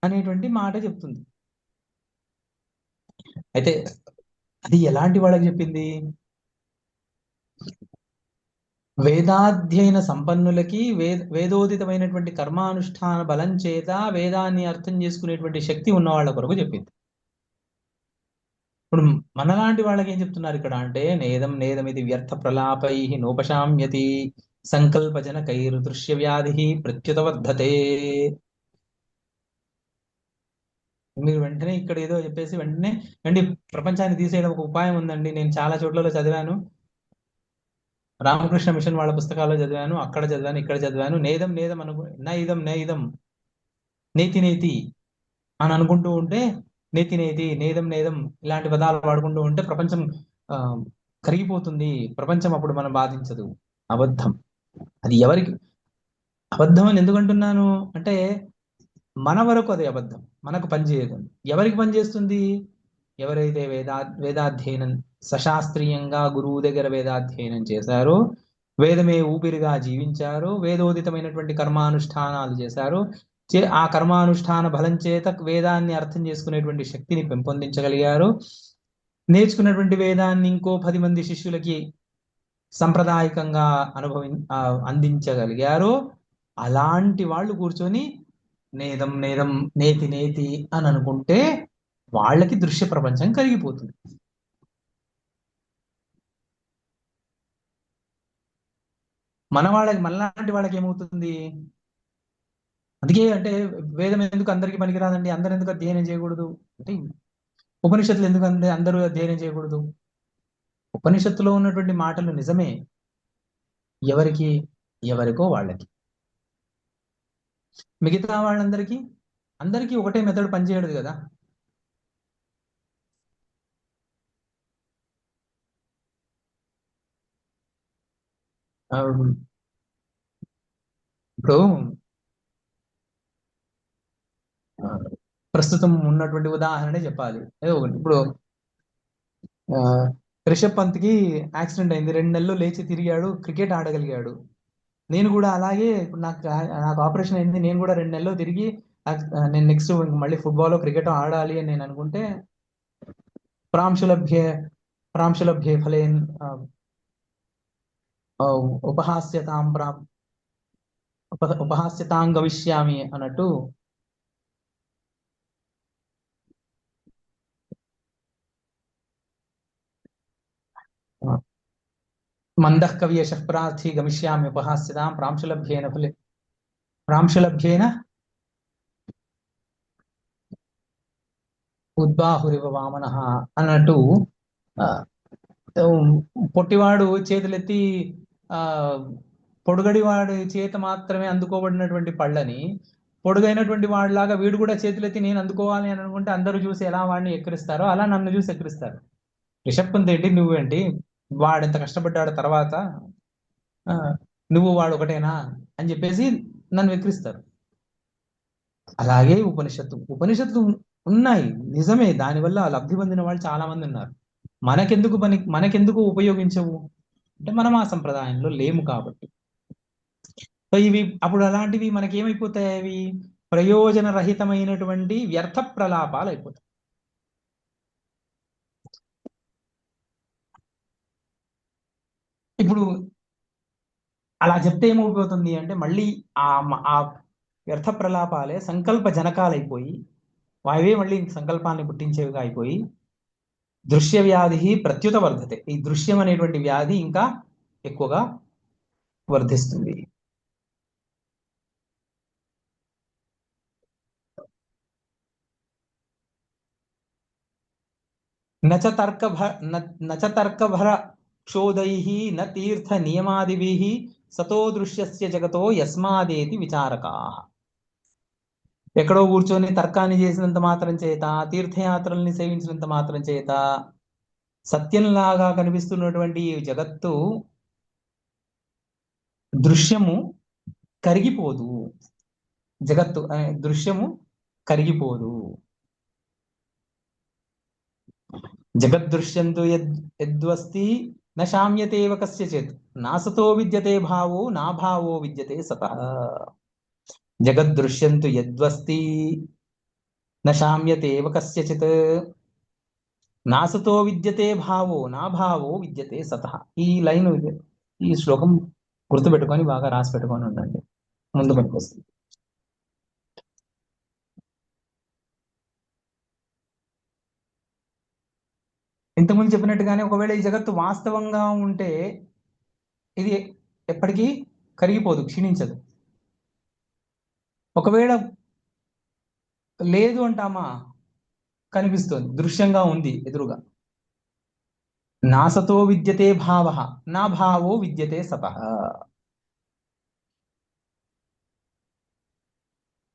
అనేటువంటి మాట చెప్తుంది. అయితే అది ఎలాంటి వాళ్ళకి చెప్పింది? వేదాధ్యయన సంపన్నులకి, వేదోదితమైనటువంటి కర్మానుష్ఠాన బలం చేత వేదాన్ని అర్థం చేసుకునేటువంటి శక్తి ఉన్న వాళ్ళ కొరకు చెప్పింది. ఇప్పుడు మనలాంటి వాళ్ళకి ఏం చెప్తున్నారు ఇక్కడ అంటే నేదం నేదం ఇది వ్యర్థ ప్రలాపై నోపశామ్యతి సంకల్పజన కైరు దృశ్య వ్యాధి ప్రత్యుత వర్ధతే. మీరు వెంటనే ఇక్కడ ఏదో చెప్పేసి వెంటనే అండి ప్రపంచాన్ని తీసేయడం ఒక ఉపాయం ఉందండి, నేను చాలా చోట్లలో చదివాను, రామకృష్ణ మిషన్ వాళ్ళ పుస్తకాల్లో చదివాను, అక్కడ చదివాను, ఇక్కడ చదివాను, నేదం నేదం నైదం నైదం నేతి నేతి అని అనుకుంటూ ఉంటే, నేతి నేతి నేదం నేదం ఇలాంటి పదాలు వాడుకుంటూ ఉంటే ప్రపంచం కరిగిపోతుంది, ప్రపంచం అప్పుడు మనం బాధించదు. అబద్ధం. అది ఎవరికి అబద్ధం అని ఎందుకంటున్నాను అంటే మన వరకు అది అబద్ధం, మనకు పనిచేయదు. ఎవరికి పనిచేస్తుంది? ఎవరైతే వేదాధ్యయనం సశాస్త్రీయంగా గురువు దగ్గర వేదాధ్యయనం చేశారో, వేదమే ఊపిరిగా జీవించారో, వేదోదితమైనటువంటి కర్మానుష్ఠానాలు చేశారో, ఆ కర్మానుష్ఠాన బలం చేత వేదాన్ని అర్థం చేసుకునేటువంటి శక్తిని పెంపొందించగలిగారు, నేర్చుకున్నటువంటి వేదాన్ని ఇంకో 10 మంది శిష్యులకి సంప్రదాయకంగా అందించగలిగారు. అలాంటి వాళ్ళు కూర్చొని నేదం నేదం నేతి నేతి అని అనుకుంటే వాళ్ళకి దృశ్య ప్రపంచం కరిగిపోతుంది. మనలాంటి వాళ్ళకి ఏమవుతుంది? అందుకే అంటే వేదం ఎందుకు అందరికీ పనికిరాదండి, అందరు ఎందుకు అధ్యయనం చేయకూడదు అంటే, ఉపనిషత్తులు ఎందుకు అందరూ అధ్యయనం చేయకూడదు? ఉపనిషత్తులో ఉన్నటువంటి మాటలు నిజమే, ఎవరికి ఎవరికో వాళ్ళకి. మిగతా అందరికీ ఒకటే మెథడ్ పనిచేయదు కదా. ఇప్పుడు ప్రస్తుతం ఉన్నటువంటి ఉదాహరణ చెప్పాలి. ఇప్పుడు రిషబ్ పంత్కి యాక్సిడెంట్ అయింది, 2 నెలలు లేచి తిరిగాడు, క్రికెట్ ఆడగలిగాడు. నేను కూడా అలాగే నాకు ఆపరేషన్ అయింది, నేను కూడా 2 నెలలు తిరిగి నేను నెక్స్ట్ మళ్ళీ ఫుట్బాల్ క్రికెట్ ఆడాలి అని నేను అనుకుంటే ప్రాంశులభ్యే ప్రాంశులభ్యే ఫలేన్ ఉపహాస్యతాం ఉపహాస్యతాం గవిష్యామి అన్నట్టు మందః కవియశః ప్రార్థి గమిష్యామి ఉపహాస్యతాం ప్రాంశులభ్యేన ఉద్బాహురివ వామనః అన్నట్టు పొట్టివాడు చేతులెత్తి ఆ పొడుగడివాడి చేత మాత్రమే అందుకోబడినటువంటి పళ్ళని పొడుగైనటువంటి వాడిలాగా వీడు కూడా చేతులెత్తి నేను అందుకోవాలి అని అనుకుంటే అందరూ చూసి ఎలా వాడిని ఎక్కిరిస్తారో అలా నన్ను చూసి ఎక్కిరిస్తారు. రిషబ్ పంత్ ఏంటి నువ్వేంటి, వాడెంత కష్టపడ్డాడు తర్వాత నువ్వు వాడు ఒకటేనా అని చెప్పేసి నన్ను ఎక్కిరిస్తారు. అలాగే ఉపనిషత్తు ఉన్నాయి నిజమే, దానివల్ల లబ్ధి పొందిన వాళ్ళు చాలా మంది ఉన్నారు. మనకెందుకు ఉపయోగించవు అంటే మనం ఆ సంప్రదాయంలో లేము కాబట్టి. సో ఇవి అప్పుడు అలాంటివి మనకేమైపోతాయి, అవి ప్రయోజన రహితమైనటువంటి వ్యర్థ ప్రలాపాలు అయిపోతాయి. ఇప్పుడు అలా చెప్తే ఏమైపోతుంది అంటే మళ్ళీ ఆ వ్యర్థ ప్రలాపాలే సంకల్ప జనకాలైపోయి అవే మళ్ళీ సంకల్పాన్ని పుట్టించేవిగా అయిపోయి దృశ్య వ్యాధి ప్రత్యుత వర్ధతే. ఈ దృశ్యం అనేటువంటి వ్యాధి ఇంకా ఎక్కువగా వర్ధిస్తుంది. నచ తర్కభర క్షోదైః న తీర్థ నియమాదిభిః సతో దృశ్యస్య జగతో యస్మాదేతి విచారకాః. ఎక్కడో కూర్చొని తర్కాన్ని చేసినంత మాత్రం చేత, తీర్థయాత్రల్ని సేవించినంత మాత్రం చేత సత్యంలాగా కనిపిస్తున్నటువంటి ఈ జగత్తు దృశ్యము కరిగిపోదు. జగత్తు దృశ్యము కరిగిపోదు. జగద్దృశ్యంతు యద్వస్తి న శామ్యతేవ కస్యచిత్ నాసతో విద్యతే భావో నా భావో విద్యతే సతః. జగద్దృశ్యంతు యద్వస్తి న శామ్యతేవ కస్యచిత్ నాసతో విద్యతే భావో నా భావో విద్యతే సతః. ఈ శ్లోకం గుర్తుపెట్టుకొని బాగా రాసి పెట్టుకొని ఉండండి, ముందు మనకు వస్తుంది. ఇంతకుముందు చెప్పినట్టుగానే ఒకవేళ ఈ జగత్తు వాస్తవంగా ఉంటే ఇది ఎప్పటికీ కరిగిపోదు, క్షీణించదు. ఒకవేళ లేదు అంటామా, కనిపిస్తుంది, దృశ్యంగా ఉంది ఎదురుగా. నాసతో విద్యతే భావ నా భావో విద్యతే సతః.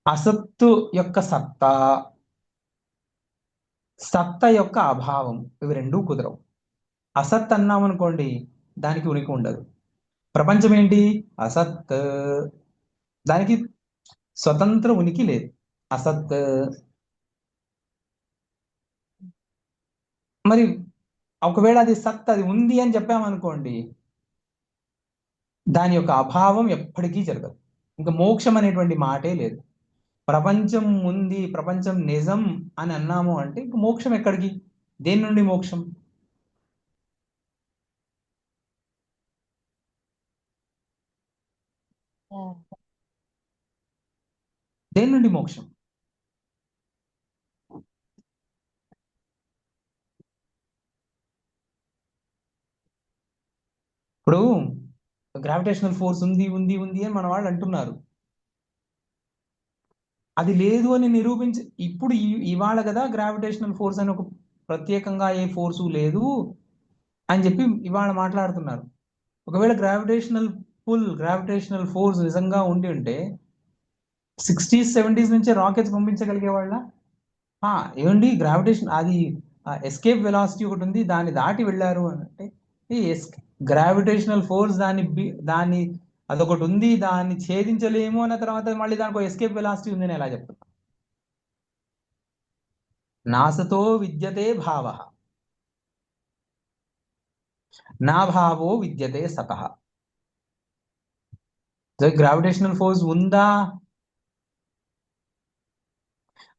అసత్తు యొక్క సత్తా, సత్త యొక్క అభావం, ఇవి రెండూ కుదరవు. అసత్ అన్నామనుకోండి దానికి ఉనికి ఉండదు. ప్రపంచం ఏంటి? అసత్, దానికి స్వతంత్ర ఉనికి లేదు. అసత్. మరి ఒకవేళ అది సత్, అది ఉంది అని చెప్పామనుకోండి, దాని యొక్క అభావం ఎప్పటికీ జరగదు. ఇంకా మోక్షం అనేటువంటి మాటే లేదు. ప్రపంచం ఉంది, ప్రపంచం నిజం అని అన్నాము అంటే ఇంక మోక్షం ఎక్కడికి? దేని నుండి మోక్షం? దేని నుండి మోక్షం? ఇప్పుడు గ్రావిటేషనల్ ఫోర్స్ ఉంది ఉంది ఉంది అని మన వాళ్ళు అంటున్నారు. అది లేదు అని ఇప్పుడు ఇవాళ కదా గ్రావిటేషనల్ ఫోర్స్ అని ఒక ప్రత్యేకంగా ఏ ఫోర్సు లేదు అని చెప్పి ఇవాళ మాట్లాడుతున్నారు. ఒకవేళ గ్రావిటేషనల్ ఫోర్స్ నిజంగా ఉండి ఉంటే 60s 70s నుంచే రాకెట్స్ పంపించగలిగే వాళ్ళ? ఏమండి గ్రావిటేషన్ అది ఎస్కేప్ వెలాసిటీ ఒకటి ఉంది, దాన్ని దాటి వెళ్ళారు అని అంటే గ్రావిటేషనల్ ఫోర్స్ దాన్ని అదొకటి ఉంది, దాన్ని ఛేదించలేము అన్న తర్వాత మళ్ళీ దానికి ఎస్కేప్ వెలాసిటీ ఉంది అని ఎలా చెప్తున్నా? నాసతో విద్యతే భావ నా భావో విద్యతే సతః. గ్రావిటేషనల్ ఫోర్స్ ఉందా?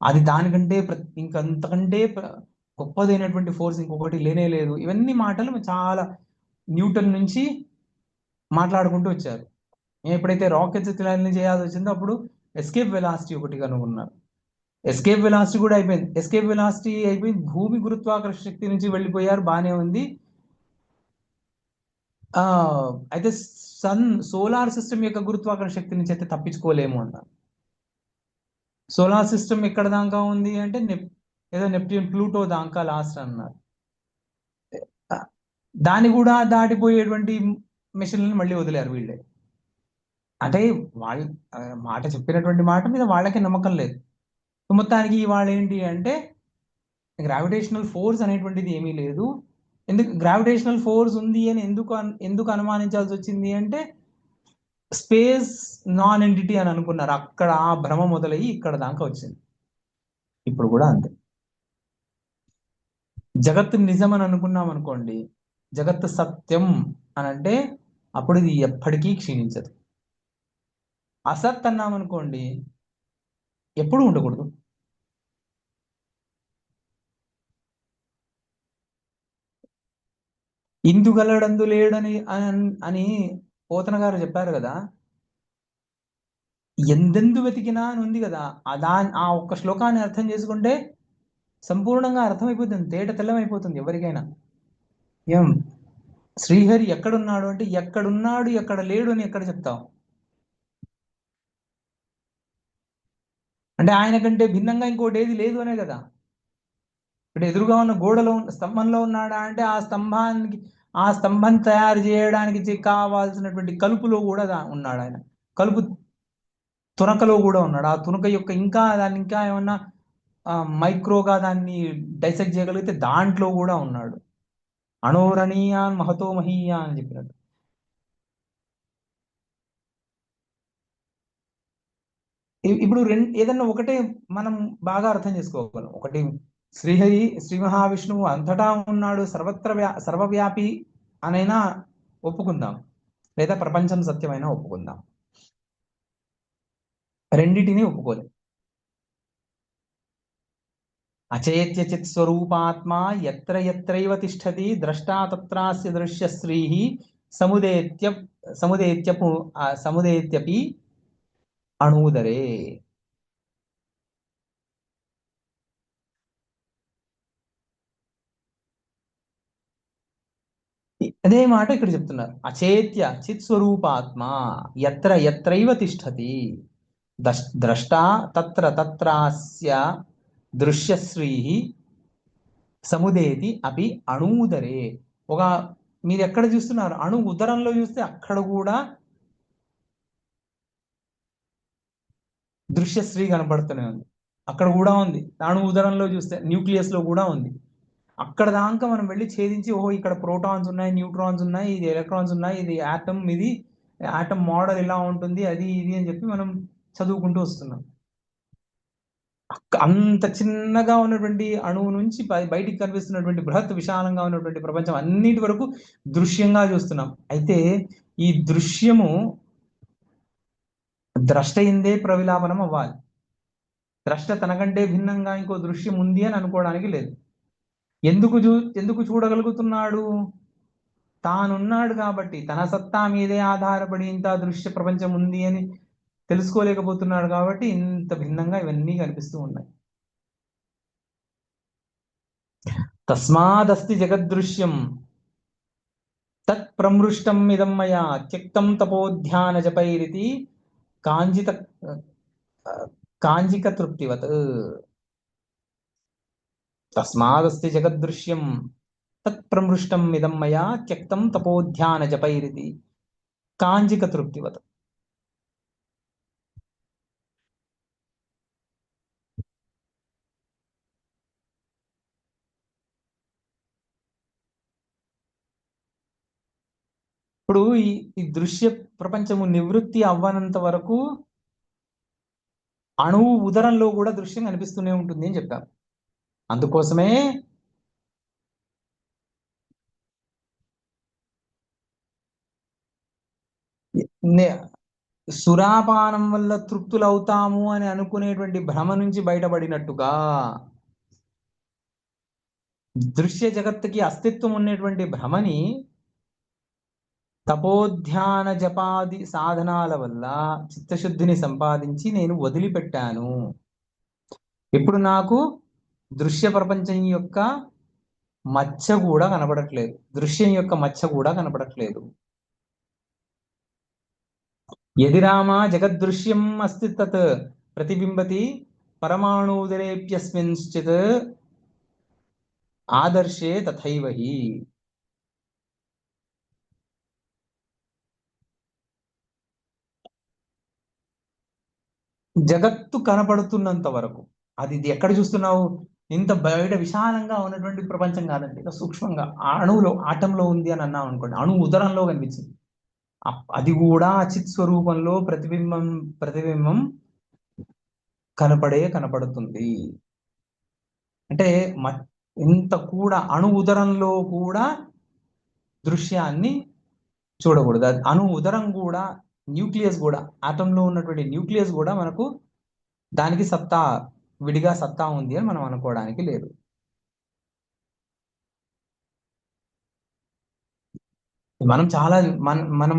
అది దానికంటే ఇంకంతకంటే గొప్పదైనటువంటి ఫోర్స్ ఇంకొకటి లేనే లేదు. ఇవన్నీ మాటలు చాలా న్యూటన్ నుంచి మాట్లాడుకుంటూ వచ్చారు. ఎప్పుడైతే రాకెట్స్ ఇట్లాంటివి చేయాల్సి వచ్చిందో అప్పుడు ఎస్కేప్ వెలాసిటీ ఒకటి కనుగొన్నారు. ఎస్కేప్ వెలాసిటీ కూడా అయిపోయింది. ఎస్కేప్ వెలాసిటీ అయిపోయింది, భూమి గురుత్వాకర్షణ శక్తి నుంచి వెళ్ళిపోయారు, బాగానే ఉంది. అయితే సోలార్ సిస్టమ్ యొక్క గురుత్వాకర్షణ శక్తి నుంచి అయితే తప్పించుకోలేము అన్నారు. సోలార్ సిస్టమ్ ఎక్కడ దాకా ఉంది అంటే ఏదో నెప్ట్యూన్, ప్లూటో దాకా లాస్ట్ అన్నారు. దాన్ని కూడా దాటిపోయేటువంటి మిషన్లను మళ్ళీ వదిలేరు వీళ్ళే. అంటే వాళ్ళు మాట చెప్పినటువంటి మాట మీద వాళ్ళకి నమ్మకం లేదు. మొత్తానికి ఇవాళ ఏంటి అంటే గ్రావిటేషనల్ ఫోర్స్ అనేటువంటిది ఏమీ లేదు. ఎందుకు గ్రావిటేషనల్ ఫోర్స్ ఉంది అని ఎందుకు అనుమానించాల్సి వచ్చింది అంటే స్పేస్ నాన్ ఎంటిటీ అని అనుకున్నారు. అక్కడ ఆ భ్రమ మొదలయ్యి ఇక్కడ దాకా వచ్చింది. ఇప్పుడు కూడా అంతే. జగత్తు నిజం అని అనుకున్నాం అనుకోండి, జగత్తు సత్యం అని అంటే అప్పుడు ఇది ఎప్పటికీ క్షీణించదు. అసత్ అన్నామనుకోండి ఎప్పుడూ ఉండకూడదు. ఇందుగలడందు లేడని అని పోతన గారు చెప్పారు కదా, ఎందెందు వెతికినా అని ఉంది కదా. ఆ ఒక్క శ్లోకాన్ని అర్థం చేసుకుంటే సంపూర్ణంగా అర్థమైపోతుంది, తేట తెల్లమైపోతుంది ఎవరికైనా. ఏం శ్రీహరి ఎక్కడున్నాడు అంటే ఎక్కడున్నాడు, ఎక్కడ లేడు అని ఎక్కడ చెప్తాం? అంటే ఆయన కంటే భిన్నంగా ఇంకోటి ఏది లేదు అనే కదా. ఇప్పుడు ఎదురుగా ఉన్న గోడలో స్తంభంలో ఉన్నాడా అంటే ఆ స్తంభం తయారు చేయడానికి కావాల్సినటువంటి కలుపులో కూడా ఉన్నాడు ఆయన. కలుపు తునకలో కూడా ఉన్నాడు. ఆ తునక యొక్క దాన్ని ఇంకా ఏమన్నా మైక్రోగా దాన్ని డైసెక్ట్ చేయగలిగితే దాంట్లో కూడా ఉన్నాడు. అణోరణీయాన్ మహతో మహీయా అని చెప్పినట్టు. ఇప్పుడు ఏదన్నా ఒకటే మనం బాగా అర్థం చేసుకోగలం. ఒకటి శ్రీహరి, శ్రీ మహావిష్ణువు అంతటా ఉన్నాడు, సర్వవ్యాపి అనైనా ఒప్పుకుందాం, లేదా ప్రపంచం సత్యమైనా ఒప్పుకుందాం. రెండిటిని ఒప్పుకోలేదు. అచేత్య చిత్ స్వరూపాత్మా ఎత్ర ఎత్రైవ తిష్టతి ద్రష్టా తత్రాస్య దృశ్య శ్రీ సముదేత్యపి అణూదరే. అదే మాట ఇక్కడ చెప్తున్నారు. అచేత్య చిత్ స్వరూపాత్మ ఎత్ర ఎత్రైవ తిష్టతి ద్రష్టా తత్ర తత్రాస్య దృశ్యశ్రీ సముదేతి అపి అణూదరే. మీరు ఎక్కడ చూస్తున్నారు? అణు ఉదరంలో చూస్తే అక్కడ కూడా దృశ్యశ్రీ కనపడుతూనే ఉంది, అక్కడ కూడా ఉంది. అణు ఉదరంలో చూస్తే న్యూక్లియస్ లో కూడా ఉంది. అక్కడ దాకా మనం వెళ్ళి ఛేదించి ఓహో ఇక్కడ ప్రోటాన్స్ ఉన్నాయి, న్యూట్రాన్స్ ఉన్నాయి, ఇది ఎలక్ట్రాన్స్ ఉన్నాయి, ఇది ఆటమ్, ఇది ఆటమ్ మోడల్ ఇలా ఉంటుంది, అది ఇది అని చెప్పి మనం చదువుకుంటూ వస్తున్నాం. అంత చిన్నగా ఉన్నటువంటి అణువు నుంచి బయటికి కనిపిస్తున్నటువంటి బృహత్ విశాలంగా ఉన్నటువంటి ప్రపంచం అన్నిటి వరకు దృశ్యంగా చూస్తున్నాం. అయితే ఈ దృశ్యము ద్రష్ట ఇందే ప్రవిలాపనం అవ్వాలి. ద్రష్ట తనకంటే భిన్నంగా ఇంకో దృశ్యం ఉంది అని అనుకోవడానికి లేదు. ఎందుకు చూడగలుగుతున్నాడు? తానున్నాడు కాబట్టి, తన సత్తా మీదే ఆధారపడి ఇంత దృశ్య ప్రపంచం ఉంది అని తెలుసుకోలేకపోతున్నాడు కాబట్టి ఇంత భిన్నంగా ఇవన్నీ కనిపిస్తూ ఉన్నాయి. తస్మాదస్తి జగద్దృశ్యం తత్ ప్రమృష్టం ఇదం మయా త్యక్తం తపోధ్యాన జపైరితి కాంజిక తృప్తివత్. తస్మాదస్తి జగద్దృశ్యం తత్ ప్రమృష్టం ఇదం మయా త్యక్తం తపోధ్యాన జపైరితి కాంజిక తృప్తివత్. ఇప్పుడు ఈ దృశ్య ప్రపంచము నివృత్తి అవ్వనంత వరకు అణువు ఉదరంలో కూడా దృశ్యం కనిపిస్తూనే ఉంటుంది అని చెప్పారు. అందుకోసమే సురాపానం వల్ల తృప్తులవుతాము అని అనుకునేటువంటి భ్రమ నుంచి బయటపడినట్టుగా దృశ్య జగత్తుకి అస్తిత్వం ఉన్నటువంటి భ్రమని తపోధ్యాన జపాది సాధనాల వల్ల చిత్తశుద్ధిని సంపాదించి నేను వదిలిపెట్టాను. ఇప్పుడు నాకు దృశ్య ప్రపంచం యొక్క మచ్చ కూడా కనబడట్లేదు, దృశ్యం యొక్క మచ్చ కూడా కనబడట్లేదు. యది రామా జగద్దృశ్యం అస్తి తత్ ప్రతిబింబతి పరమాణుదరేప్యస్మింశ్చిత్ ఆదర్శే తథైవ హి. జగత్తు కనపడుతున్నంత వరకు ఇది ఎక్కడ చూస్తున్నావు? ఇంత బయట విశాలంగా ఉన్నటువంటి ప్రపంచం కాదండి, ఇలా సూక్ష్మంగా అణువులో ఆటంలో ఉంది అని అన్నాం అనుకోండి, అణు ఉదరంలో కనిపించింది. అది కూడా చిత్ స్వరూపంలో ప్రతిబింబం కనపడుతుంది. అంటే ఇంత కూడా అణు ఉదరంలో కూడా దృశ్యాన్ని చూడకూడదు. అణు ఉదరం కూడా, న్యూక్లియస్ కూడా, ఆటంలో ఉన్నటువంటి న్యూక్లియస్ కూడా మనకు దానికి విడిగా సత్తా ఉంది అని మనం అనుకోవడానికి లేదు. మనం చాలా మనం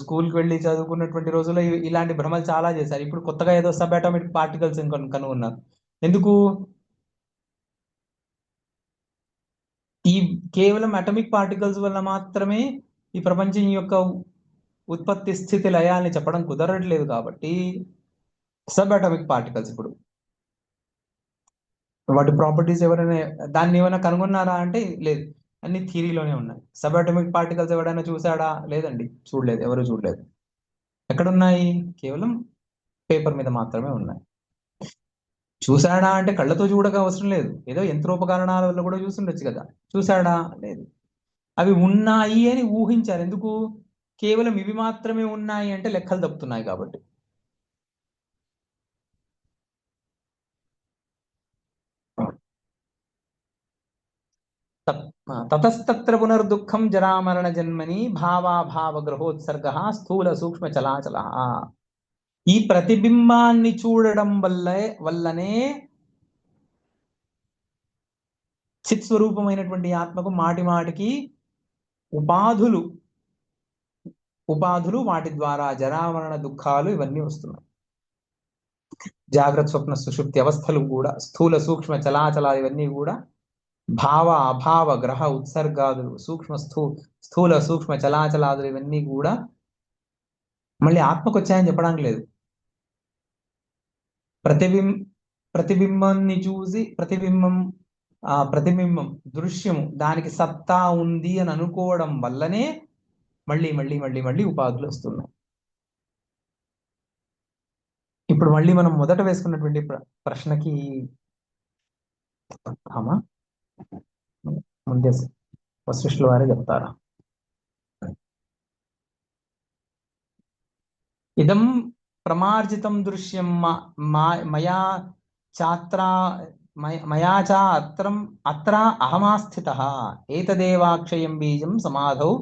స్కూల్కి వెళ్ళి చదువుకున్నటువంటి రోజుల్లో ఇలాంటి భ్రమలు చాలా చేశారు. ఇప్పుడు కొత్తగా ఏదో సబ్ అటామిక్ పార్టికల్స్ కనుగొన్నారు. ఎందుకు? ఈ కేవలం అటామిక్ పార్టికల్స్ వల్ల మాత్రమే ఈ ప్రపంచం యొక్క ఉత్పత్తి స్థితి లయాల్ని చెప్పడం కుదరట్లేదు. కాబట్టి సబ్ అటామిక్ పార్టికల్స్ ఇప్పుడు వాటి ప్రాపర్టీస్ ఎవరైనా దాన్ని ఏమైనా కనుగొన్నారా అంటే లేదు, అన్ని థియరీలోనే ఉన్నాయి. సబ్ అటామిక్ పార్టికల్స్ ఎవరైనా చూసాడా? లేదండి, చూడలేదు, ఎవరు చూడలేదు. ఎక్కడున్నాయి? కేవలం పేపర్ మీద మాత్రమే ఉన్నాయి. చూసాడా అంటే కళ్ళతో చూడక అవసరం లేదు, ఏదో యంత్రోపకరణాల వల్ల కూడా చూసుండొచ్చు కదా. చూసాడా? లేదు. అవి ఉన్నాయి అని ఊహించారు. ఎందుకు? కేవలం ఇవి మాత్రమే ఉన్నాయి అంటే లెక్కలు తప్పుతున్నాయి కాబట్టి. తతస్తత్ర పునర్దుఃఖం జరామరణ జన్మని భావాభావ గ్రహోత్సర్గ స్థూల సూక్ష్మ చలాచల. ఈ ప్రతిబింబాన్ని చూడడం వల్లనే చిత్ స్వరూపమైనటువంటి ఆత్మకు మాటి మాటికి ఉపాధులు వాటి ద్వారా జరామరణ దుఃఖాలు ఇవన్నీ వస్తున్నాయి. జాగ్రత్త స్వప్న సుషుప్తి అవస్థలు కూడా, స్థూల సూక్ష్మ చలాచలాలు ఇవన్నీ కూడా భావ అభావ గ్రహ ఉత్సర్గాదులు, స్థూల సూక్ష్మ చలాచలాదులు ఇవన్నీ కూడా మళ్ళీ ఆత్మకు వచ్చాయని చెప్పడానికి లేదు. ప్రతిబింబాన్ని చూసి ప్రతిబింబం దృశ్యము దానికి సత్తా ఉంది అని అనుకోవడం వల్లనే మళ్ళీ మళ్ళీ మళ్ళీ మళ్ళీ ఉపాధులు వస్తున్నాయి. ఇప్పుడు మళ్ళీ మనం మొదట వేసుకున్నటువంటి ప్రశ్నకి ముందే వశిష్ఠుల వారే చెప్తారా? ఇదం ప్రమార్జితం దృశ్యం మయా చ అత్ర అహమాస్థితః ఏతదేవాక్షయం బీజం సమాధౌ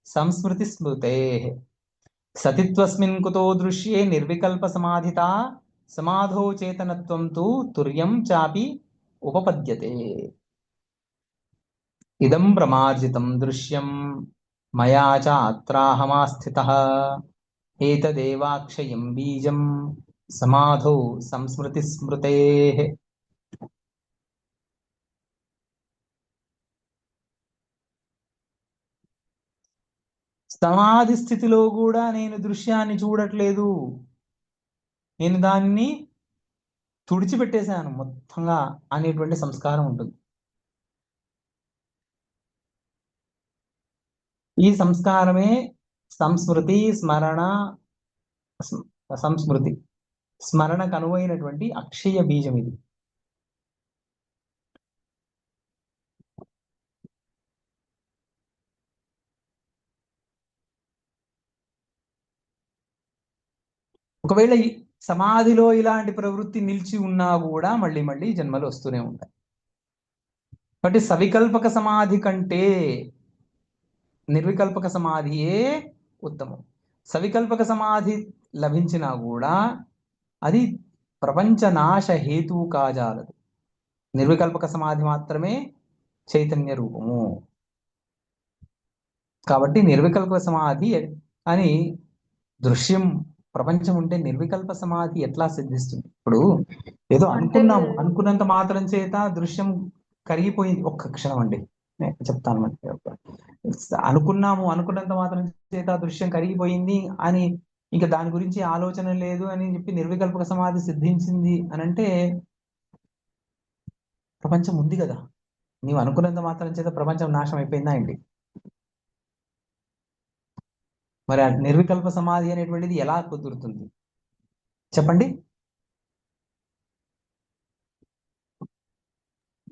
సంస్మృతి స్మృతే సతిత్వస్మిన్ కుతో దృశ్యే నిర్వికల్ప సమాధితా సమాధౌ చేతనత్వం తు తుర్యం చాపి ఉపపద్యతే. ఇదం ప్రమార్జితం దృశ్యం మయా చ అత్రాహమాస్థితః ఏతదేవాక్షయం బీజం సమాధౌ సంస్మృతి స్మృతేః. సమాధి స్థితిలో కూడా నేను దృశ్యాన్ని చూడట్లేదు, నేను దాన్ని తుడిచిపెట్టేశాను మొత్తంగా అనేటువంటి సంస్కారం ఉంటుంది. ఈ సంస్కారమే సంస్మృతి స్మరణకు అనువైనటువంటి అక్షయ బీజం ఇది. ఒకవేళ సమాధిలో ఇలాంటి ప్రవృత్తి నిలిచి ఉన్నా కూడా మళ్ళీ మళ్ళీ జన్మలు వస్తూనే ఉంటాయి. కాబట్టి సవికల్పక సమాధి కంటే నిర్వికల్పక సమాధియే ఉత్తమం. సవికల్పక సమాధి లభించినా కూడా అది ప్రపంచ నాశ హేతువు కాజాలదు. నిర్వికల్పక సమాధి మాత్రమే చైతన్య రూపము. కాబట్టి నిర్వికల్ప సమాధి అని దృశ్యం ప్రపంచం ఉంటే నిర్వికల్ప సమాధి ఎట్లా సిద్ధిస్తుంది? ఇప్పుడు ఏదో అంటే అనుకున్నాము, అనుకున్నంత మాత్రం చేత దృశ్యం కరిగిపోయింది. ఒక్క క్షణం అండి, నేను చెప్తాను. అనుకున్నాము, అనుకున్నంత మాత్రం చేత దృశ్యం కరిగిపోయింది అని ఇంకా దాని గురించి ఆలోచన లేదు అని చెప్పి నిర్వికల్పక సమాధి సిద్ధించింది అని అంటే ప్రపంచం ఉంది కదా. నీవు అనుకున్నంత మాత్రం చేత ప్రపంచం నాశనం అయిపోయిందా ఏంటి? మరి ఆ నిర్వికల్ప సమాధి అనేటువంటిది ఎలా కుదురుతుంది చెప్పండి?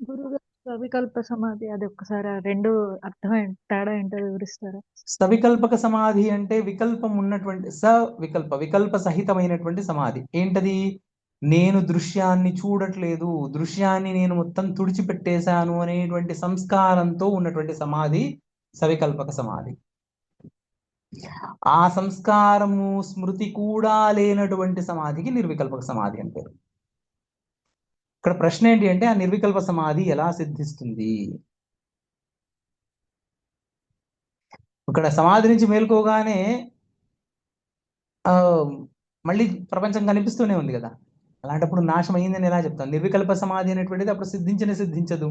గురుగారు సవికల్ప సమాధి అది ఒక్కసారి ఆ రెండు అర్థం తేడా ఏంటో వివరిస్తారా? సవికల్పక సమాధి అంటే వికల్పం ఉన్నటువంటి వికల్ప సహితమైనటువంటి సమాధి. ఏంటది? నేను దృశ్యాన్ని చూడట్లేదు, దృశ్యాన్ని నేను మొత్తం తుడిచిపెట్టేశాను అనేటువంటి సంస్కారంతో ఉన్నటువంటి సమాధి సవికల్పక సమాధి. ఆ సంస్కారము స్మృతి కూడా లేనటువంటి సమాధికి నిర్వికల్పక సమాధి అంటే. ఇక్కడ ప్రశ్న ఏంటి అంటే ఆ నిర్వికల్ప సమాధి ఎలా సిద్ధిస్తుంది? ఇక్కడ సమాధి నుంచి మేల్కోగానే మళ్ళీ ప్రపంచం కనిపిస్తూనే ఉంది కదా. అలాంటప్పుడు నాశనం అయిందని ఎలా చెప్తాం? నిర్వికల్ప సమాధి అనేటువంటిది అప్పుడు సిద్ధించదు.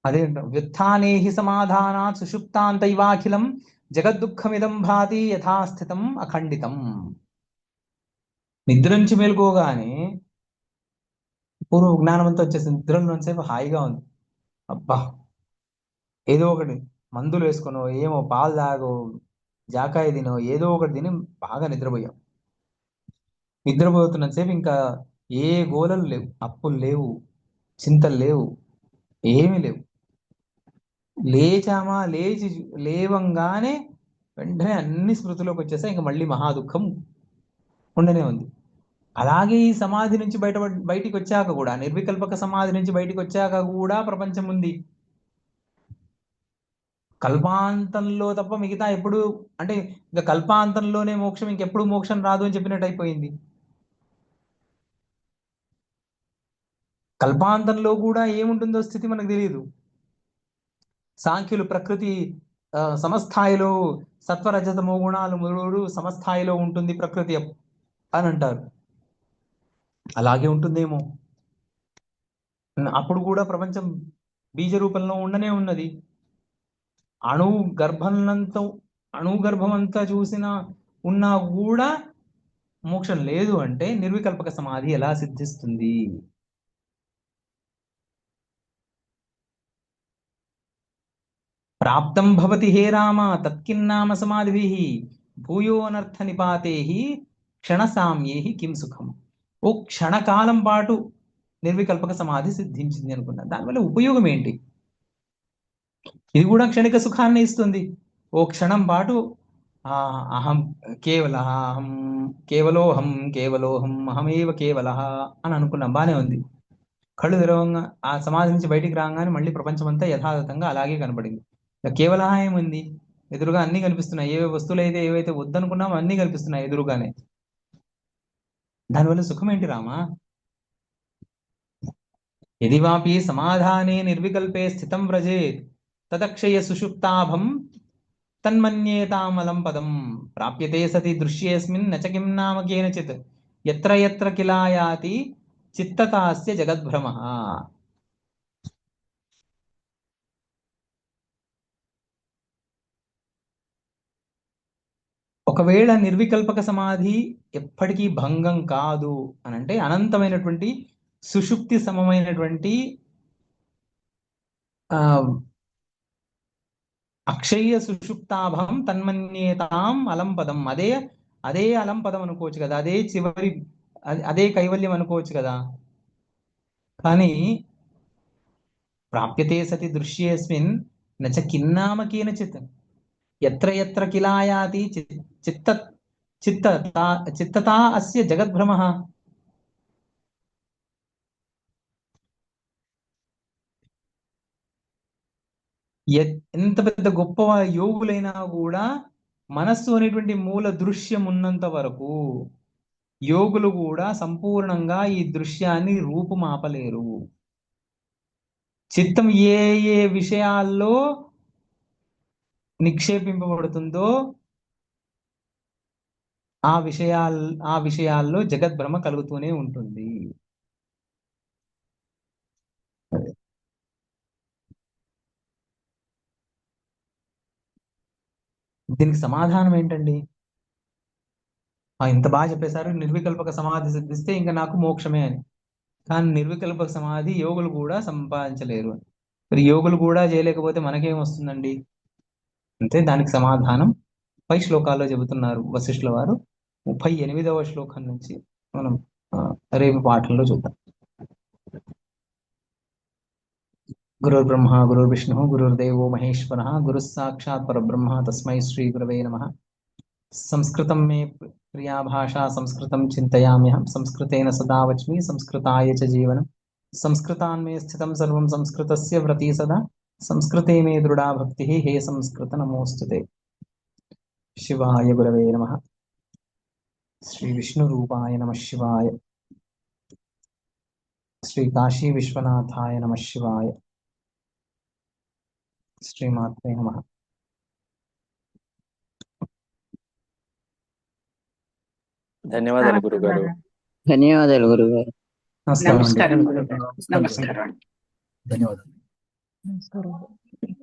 అదే వ్యుత్థానేహి సమాధానాత్ సుషుప్తాంతైవాఖిలం జగద్దుఃఖమిదం భాతి యథాస్థితం అఖండితం. నిద్ర నుంచి మేల్కోగానే పూర్వ జ్ఞానమంతా వచ్చేసింది. నిద్రలోసేపు హాయిగా ఉంది. అబ్బా, ఏదో ఒకటి మందులు వేసుకునో, ఏమో పాలు తాగో, జాకాయ తినో, ఏదో ఒకటి తిని బాగా నిద్రపోయాం. నిద్రపోతున్నంతసేపు ఇంకా ఏ గోలలు లేవు, అప్పులు లేవు, చింతలు లేవు, ఏమీ లేవు. లేచామా, లేవంగానే వెంటనే అన్ని స్మృతిలోకి వచ్చేసాయి. ఇంకా మళ్ళీ మహా దుఃఖం ఉండనే ఉంది. అలాగే ఈ సమాధి నుంచి బయటికి వచ్చాక కూడా, నిర్వికల్పక సమాధి నుంచి బయటికి వచ్చాక కూడా ప్రపంచం ఉంది. కల్పాంతంలో తప్ప మిగతా ఎప్పుడు, అంటే ఇంకా కల్పాంతంలోనే మోక్షం, ఇంకెప్పుడు మోక్షం రాదు అని చెప్పినట్టు అయిపోయింది. కల్పాంతంలో కూడా ఏముంటుందో స్థితి మనకు తెలియదు. సాంఖ్యులు ప్రకృతి సమస్థాయిలో సత్వరజతమో గుణాలు మూడు సమస్థాయిలో ఉంటుంది ప్రకృతి అని అంటారు. అలాగే ఉంటుందేమో. అప్పుడు కూడా ప్రపంచం బీజ రూపంలో ఉండనే ఉన్నది. అణుగర్భమంతా చూసినా ఉన్నా కూడా మోక్షం లేదు అంటే నిర్వికల్పక సమాధి ఎలా సిద్ధిస్తుంది? ప్రాప్తం భవతి హే రామ తత్కిన్నామ సమాధిభిః భూయో అనర్థ నిపాతేః క్షణసామ్యేః కిం సుఖం. ఓ క్షణకాలం పాటు నిర్వికల్పక సమాధి సిద్ధించింది అనుకున్నా, దానివల్ల ఉపయోగం ఏంటి? ఇది కూడా క్షణిక సుఖాన్ని ఇస్తుంది. ఓ క్షణం పాటు అహం కేవలోహం అహమేవ కేవల అని అనుకున్నాం, బానే ఉంది. కళ్ళు తెరవంగా ఆ సమాధి నుంచి బయటికి రాగానే మళ్ళీ ప్రపంచం అంతా యథాతథంగా అలాగే కనపడింది. కేవల ఏముంది? ఎదురుగా అన్ని కనిపిస్తున్నాయి. ఏ వస్తువులు అయితే ఏవైతే వద్దనుకున్నామో అన్ని కనిపిస్తున్నాయి ఎదురుగానే. దానివల్ల సుఖం ఏంటి రామా? యది వాపి సమాధానే నిర్వికల్పే స్థితం వ్రజేత్ తదక్షయ సుషుప్తాభం తన్మన్యేతామలం పదం ప్రాప్యతే సతి దృశ్యేస్మిన్ నచ కిం నామ కేనచిత్ యత్ర యత్ర కిలాయాతి చిత్తతాస్య జగద్భ్రమః. ఒకవేళ నిర్వికల్పక సమాధి ఎప్పటికీ భంగం కాదు అని అంటే అనంతమైనటువంటి సుషుప్తి సమమైనటువంటి అక్షయ సుషుప్తాభం తన్మన్యేతాం అలంపదం, అదే అలంపదం అనుకోవచ్చు కదా, అదే చివరి, అదే కైవల్యం అనుకోవచ్చు కదా. కానీ ప్రాప్యతే సతి దృశ్యేస్మిన్ నచ కిన్నామ కేనచిత్ యత్ర యత్ర కిలాయాతి చిత్తతా అస్య జగద్భ్రమః. ఎంత పెద్ద గొప్ప యోగులైనా కూడా మనస్సు అనేటువంటి మూల దృశ్యం ఉన్నంత వరకు, యోగులు కూడా సంపూర్ణంగా ఈ దృశ్యాన్ని రూపుమాపలేరు. చిత్తం ఏ ఏ విషయాల్లో నిక్షేపింపబడుతుందో ఆ విషయాల్లో జగద్భ్రమ కలుగుతూనే ఉంటుంది. దీనికి సమాధానం ఏంటండి? ఇంత బాగా చెప్పేశారు, నిర్వికల్పక సమాధి సిద్ధిస్తే ఇంకా నాకు మోక్షమే అని. కానీ నిర్వికల్పక సమాధి యోగులు కూడా సంపాదించలేరు అని. మరి యోగులు కూడా చేయలేకపోతే మనకేం వస్తుందండి? అంటే దానికి సమాధానం పై శ్లోకాల్లో చెబుతున్నారు వశిష్ఠుల వారు. 38వ శ్లోకం నుంచి మనం రేపు పాఠంలో చూద్దాం. గురుర్ బ్రహ్మ గురుర్ విష్ణు గురుర్దేవో మహేశ్వర గురు సాక్షాత్ పరబ్రహ్మ తస్మై శ్రీ గురవే నమః. సంస్కృతం మే ప్రియా భాషా సంస్కృతం చింతయామ్యహం సంస్కృతేన సదా వచ్మి సంస్కృతాయ చ జీవనం సంస్కృతాన్మే స్థితం సర్వం సంస్కృతస్య వ్రతి సదా సంస్కృతే మే దృఢా భక్తి హే సంస్కృత నమోస్తుతే. శివాయ గురవే నమః. శ్రీ విష్ణు రూపాయ నమః శివాయ. శ్రీ కాశీ విశ్వనాథాయ నమః శివాయ. శ్రీమాత్రే నమః. ధన్యవాదాలు గురుగారు. ధన్యవాదాలు గురుగారు. నమస్కారం అండి. నమస్కారం గురుగారు. నమస్కారం. ధన్యవాదాలు. నమస్కారం.